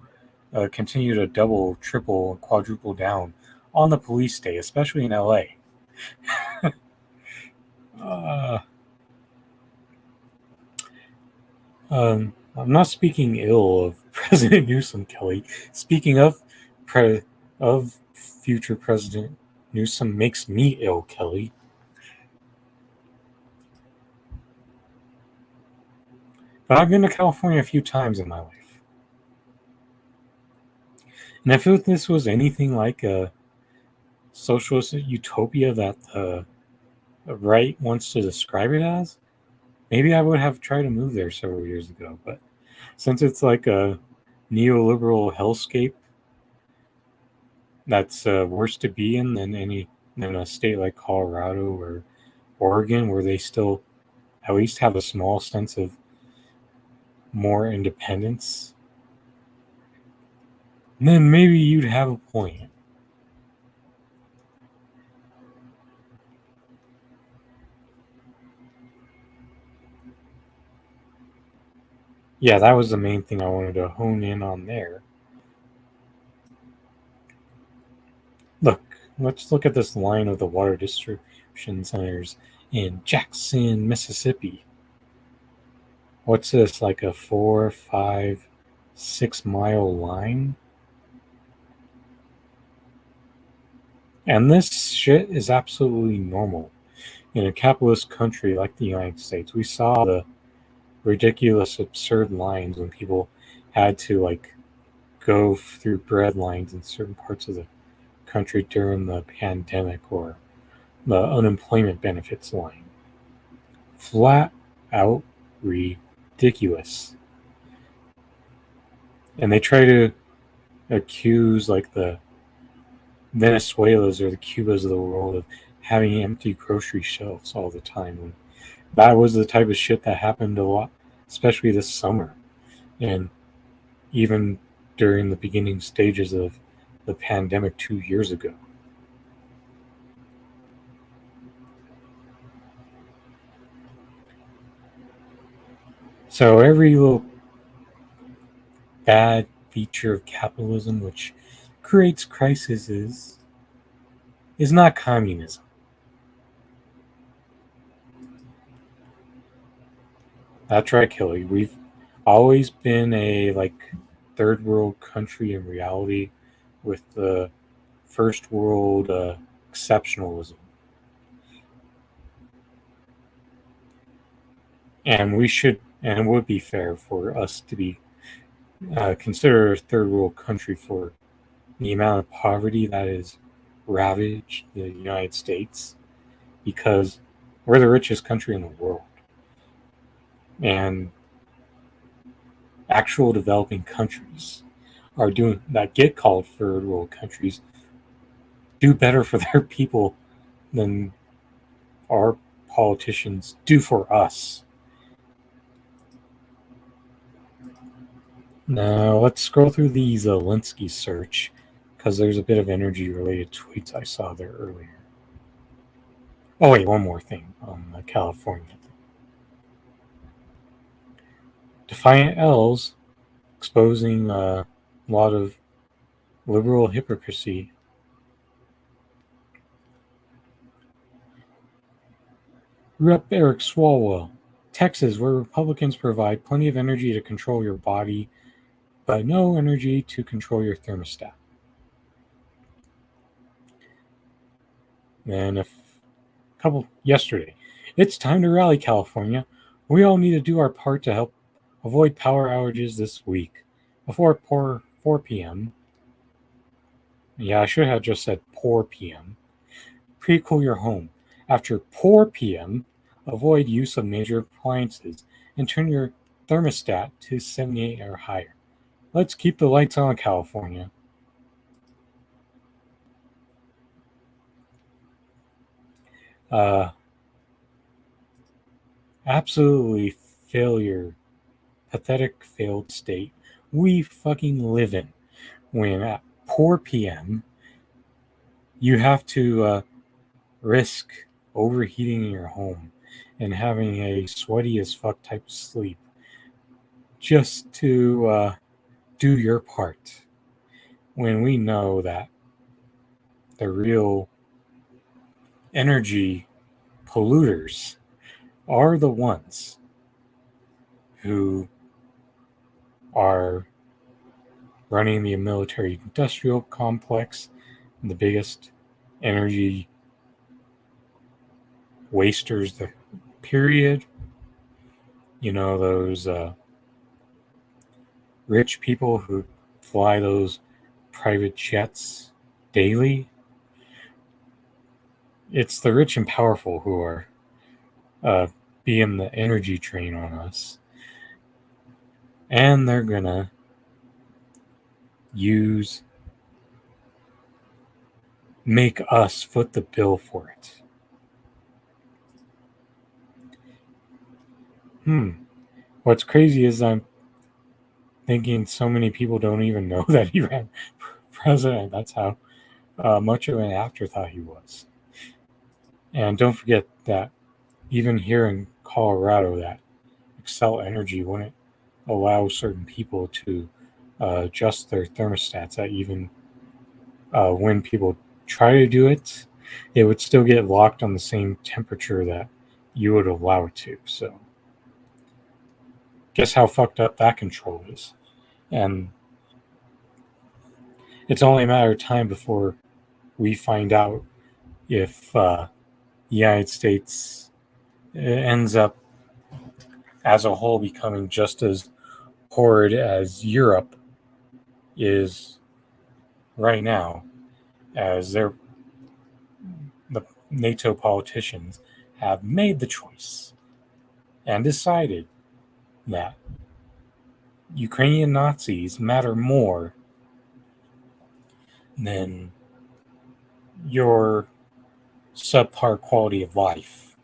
continue to double, triple, and quadruple down on the police state, especially in LA. I'm not speaking ill of President Newsom, Kelly. Speaking of future President Newsom makes me ill, Kelly. But I've been to California a few times in my life. And I feel if this was anything like a socialist utopia that the right wants to describe it as, maybe I would have tried to move there several years ago. But since it's like a neoliberal hellscape that's worse to be in than a state like Colorado or Oregon, where they still at least have a small sense of more independence, then maybe you'd have a point. Yeah, that was the main thing I wanted to hone in on there. Look, let's look at this line of the water distribution centers in Jackson, Mississippi. What's this, like a 4, 5, 6 mile line? And this shit is absolutely normal. In a capitalist country like the United States, we saw the ridiculous, absurd lines when people had to like go through bread lines in certain parts of the country during the pandemic or the unemployment benefits line. Flat out ridiculous. And they try to accuse like the Venezuelas or the Cubas of the world of having empty grocery shelves all the time. And that was the type of shit that happened a lot, especially this summer. And even during the beginning stages of the pandemic 2 years ago. So every little bad feature of capitalism which creates crises is not communism. That's right, Kelly. We've always been a like third world country in reality with the first world exceptionalism. And we should, and it would be fair for us to be considered a third world country for the amount of poverty that has ravaged the United States because we're the richest country in the world. And actual developing countries are doing that get called third world countries do better for their people than our politicians do for us. Now let's scroll through the Zelensky search because there's a bit of energy related tweets I saw there earlier. Oh wait, one more thing on the California thing. Defiant L's exposing a lot of liberal hypocrisy. Rep. Eric Swalwell, Texas, where Republicans provide plenty of energy to control your body, but no energy to control your thermostat. And a couple yesterday, it's time to rally, California. We all need to do our part to help avoid power outages this week before 4 p.m. Yeah, I should have just said poor p.m. Pre-cool your home. After 4 p.m., avoid use of major appliances and turn your thermostat to 78 or higher. Let's keep the lights on, California. Absolutely failure, pathetic failed state we fucking live in when at 4 p.m. you have to risk overheating in your home and having a sweaty as fuck type of sleep just to do your part when we know that the real energy polluters are the ones who are running the military industrial complex, the biggest energy wasters, the period. You know, those rich people who fly those private jets daily. It's the rich and powerful who are being the energy train on us. And they're gonna make us foot the bill for it. What's crazy is I'm thinking so many people don't even know that he ran president. That's how much of an afterthought he was. And don't forget that even here in Colorado, that Xcel Energy wouldn't allow certain people to adjust their thermostats. That even when people try to do it, it would still get locked on the same temperature that you would allow it to. So, guess how fucked up that control is. And it's only a matter of time before we find out if the United States ends up as a whole becoming just as horrid as Europe is right now, as the NATO politicians have made the choice and decided that Ukrainian Nazis matter more than your subpar quality of life.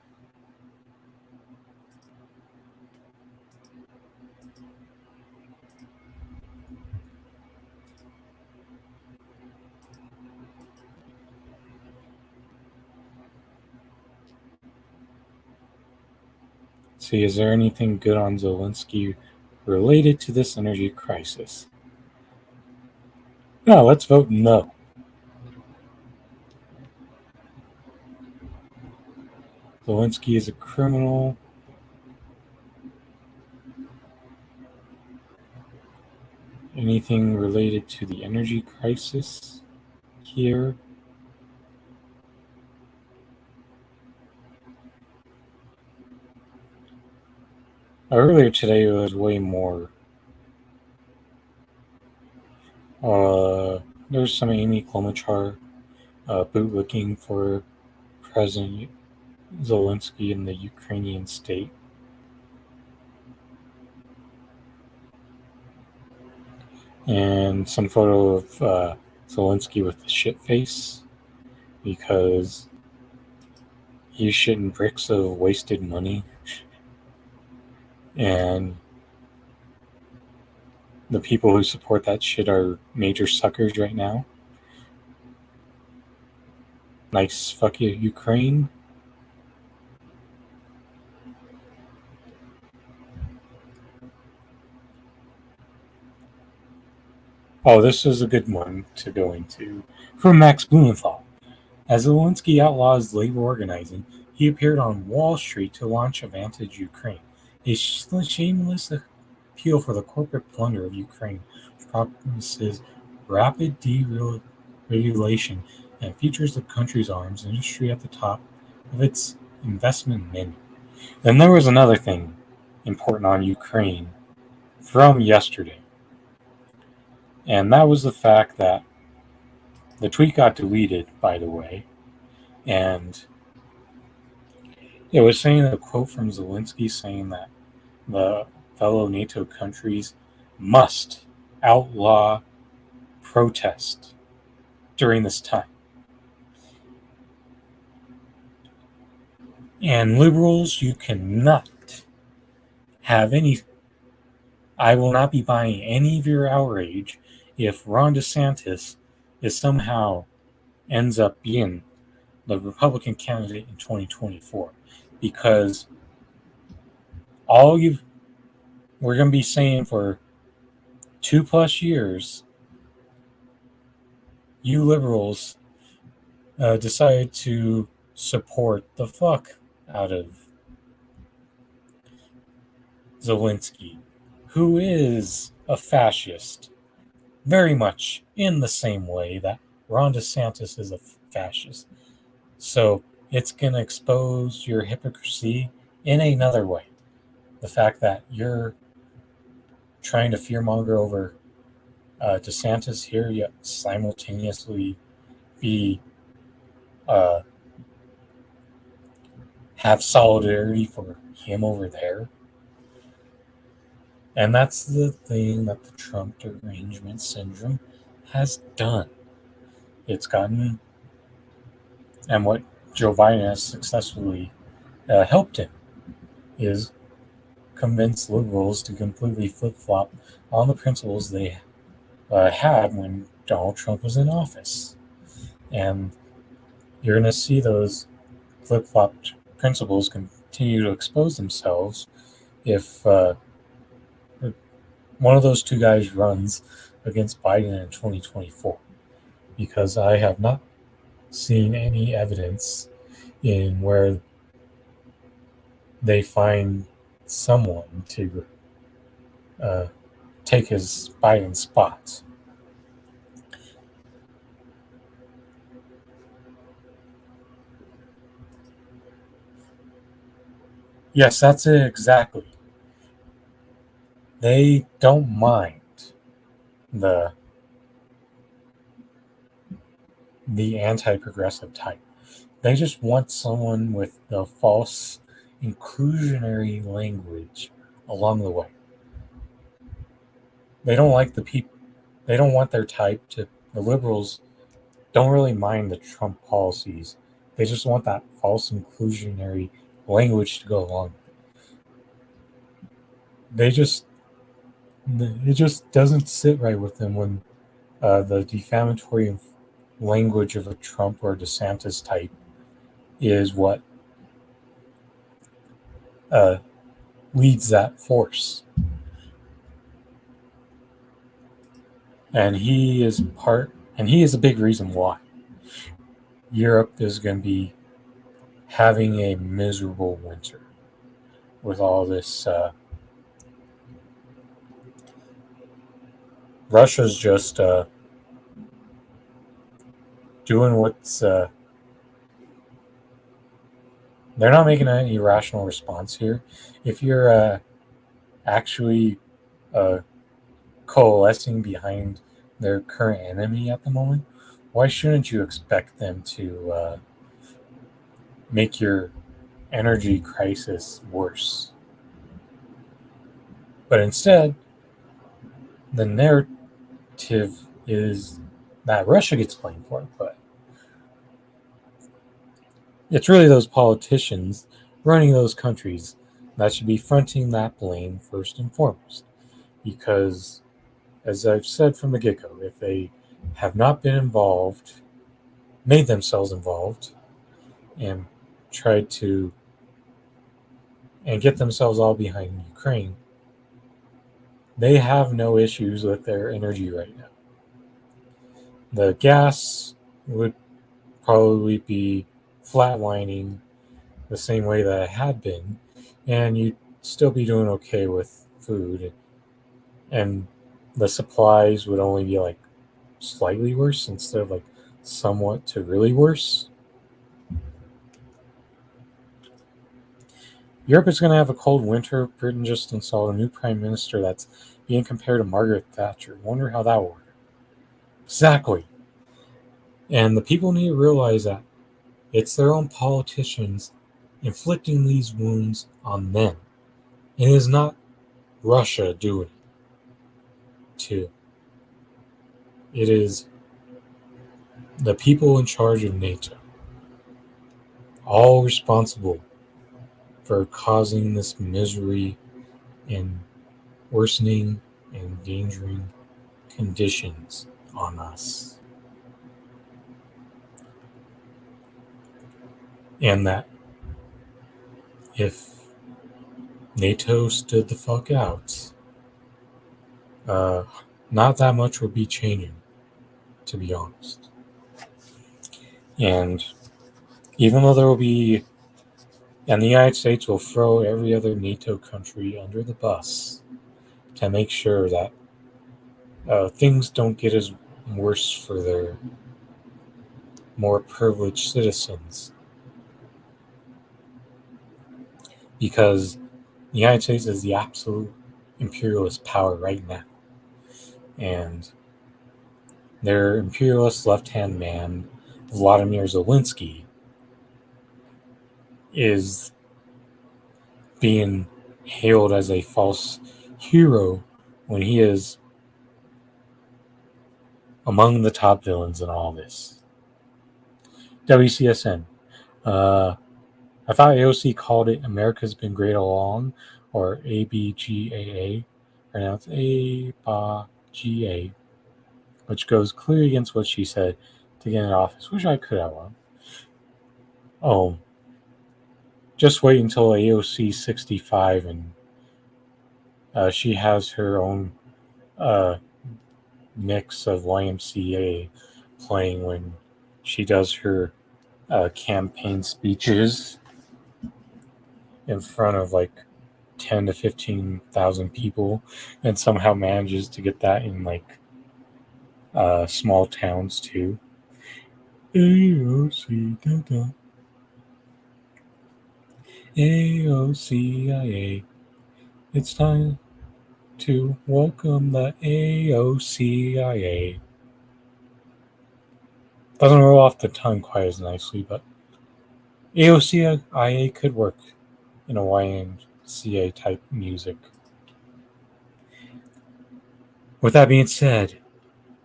See, is there anything good on Zelensky related to this energy crisis? No, let's vote no. Zelensky is a criminal. Anything related to the energy crisis here? Earlier today, it was way more. There's some Amy Klobuchar bootlicking for President Zelensky in the Ukrainian state. And some photo of Zelensky with the shit face because he's shitting bricks of wasted money. And the people who support that shit are major suckers right now. Nice fuck you, Ukraine. Oh, this is a good one to go into. From Max Blumenthal. As Zelensky outlaws labor organizing, he appeared on Wall Street to launch Advantage Ukraine, a shameless appeal for the corporate plunder of Ukraine, which promises rapid deregulation and features the country's arms industry at the top of its investment menu. Then there was another thing important on Ukraine from yesterday, and that was the fact that the tweet got deleted, by the way, and it was saying a quote from Zelensky saying that the fellow NATO countries must outlaw protest during this time. And liberals, you cannot have any. I will not be buying any of your outrage if Ron DeSantis somehow ends up being the Republican candidate in 2024, because we're going to be saying for 2+ years, you liberals decided to support the fuck out of Zelensky, who is a fascist, very much in the same way that Ron DeSantis is a fascist. So it's going to expose your hypocrisy in another way. The fact that you're trying to fearmonger over DeSantis here, yet simultaneously be have solidarity for him over there. And that's the thing that the Trump derangement syndrome has done. It's gotten, and what Joe Biden has successfully helped him is convince liberals to completely flip-flop on the principles they had when Donald Trump was in office. And you're going to see those flip-flopped principles continue to expose themselves if one of those two guys runs against Biden in 2024, because I have not seen any evidence in where they find someone to take his Biden spot. Yes, that's it exactly. They don't mind the anti-progressive type. They just want someone with the false inclusionary language along the way. They don't like the people. They don't want their type to. The liberals don't really mind the Trump policies. They just want that false inclusionary language to go along. They just it just doesn't sit right with them when the defamatory language of a Trump or DeSantis type is what uh, leads that force. And he is a big reason why Europe is going to be having a miserable winter with all this. Russia's just doing what's. They're not making any irrational response here. If you're actually uh, coalescing behind their current enemy at the moment, why shouldn't you expect them to make your energy crisis worse? But instead, the narrative is that Russia gets blamed for it, but it's really those politicians running those countries that should be fronting that blame first and foremost. Because, as I've said from the get-go, if they have not been involved, made themselves involved, and tried to and get themselves all behind Ukraine, they have no issues with their energy right now. The gas would probably be flatlining the same way that it had been, and you'd still be doing okay with food, and the supplies would only be like slightly worse instead of like somewhat to really worse. Europe is going to have a cold winter. Britain just installed a new prime minister that's being compared to Margaret Thatcher. Wonder how that will work. Exactly. And the people need to realize that it's their own politicians inflicting these wounds on them. It is not Russia doing it too. It is the people in charge of NATO, all responsible for causing this misery and worsening and endangering conditions on us. And that if NATO stood the fuck out, not that much would be changing, to be honest. And even though there will be, and the United States will throw every other NATO country under the bus to make sure that things don't get as worse for their more privileged citizens. Because the United States is the absolute imperialist power right now. And their imperialist left-hand man, Vladimir Zelensky, is being hailed as a false hero when he is among the top villains in all this. WCSN. I thought AOC called it America's Been Great Along, or ABGAA, pronounced ABGA, which goes clearly against what she said to get in office, which I could have won. Oh, just wait until AOC 65 and she has her own mix of YMCA playing when she does her campaign speeches in front of like 10 to 15,000 people, and somehow manages to get that in like small towns too. AOC, da, da. AOCIA. It's time to welcome the AOCIA. Doesn't roll off the tongue quite as nicely, but AOCIA could work in a YMCA type music. With that being said,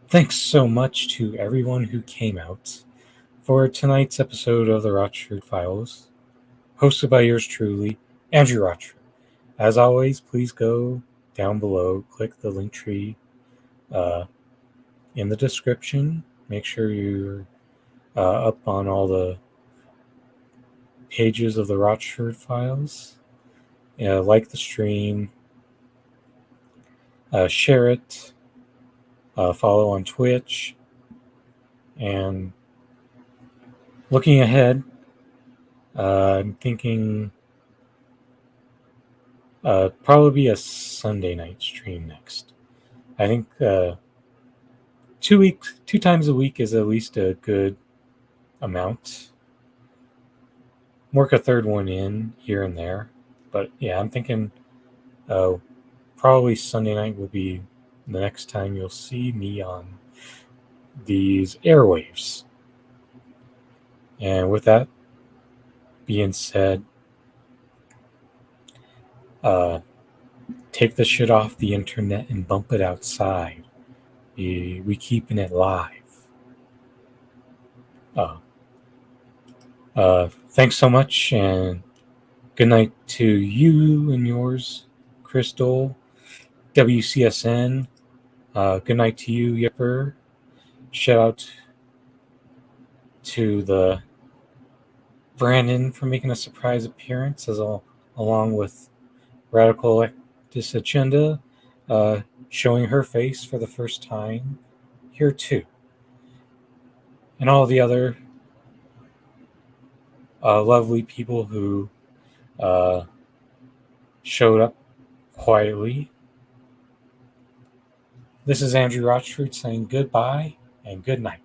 thanks so much to everyone who came out for tonight's episode of the Rochford Files, hosted by yours truly, Andrew Rochford. As always, please go down below, click the link tree in the description. Make sure you're up on all the pages of the Rochford Files. Like the stream, share it, follow on Twitch, and looking ahead, I'm thinking probably a Sunday night stream next. I think 2 times a week is at least a good amount. Work a third one in here and there, but yeah, I'm thinking probably Sunday night will be the next time you'll see me on these airwaves. And with that being said, take the shit off the internet and bump it outside. We keeping it live. Thanks so much, and good night to you and yours, Krystall, WCSN. Good night to you, Yipper. Shout out to the Brandon for making a surprise appearance, along with Radical Leftist Agenda, showing her face for the first time here too, and all the other lovely people who showed up quietly. This is Andrew Rochford saying goodbye and good night.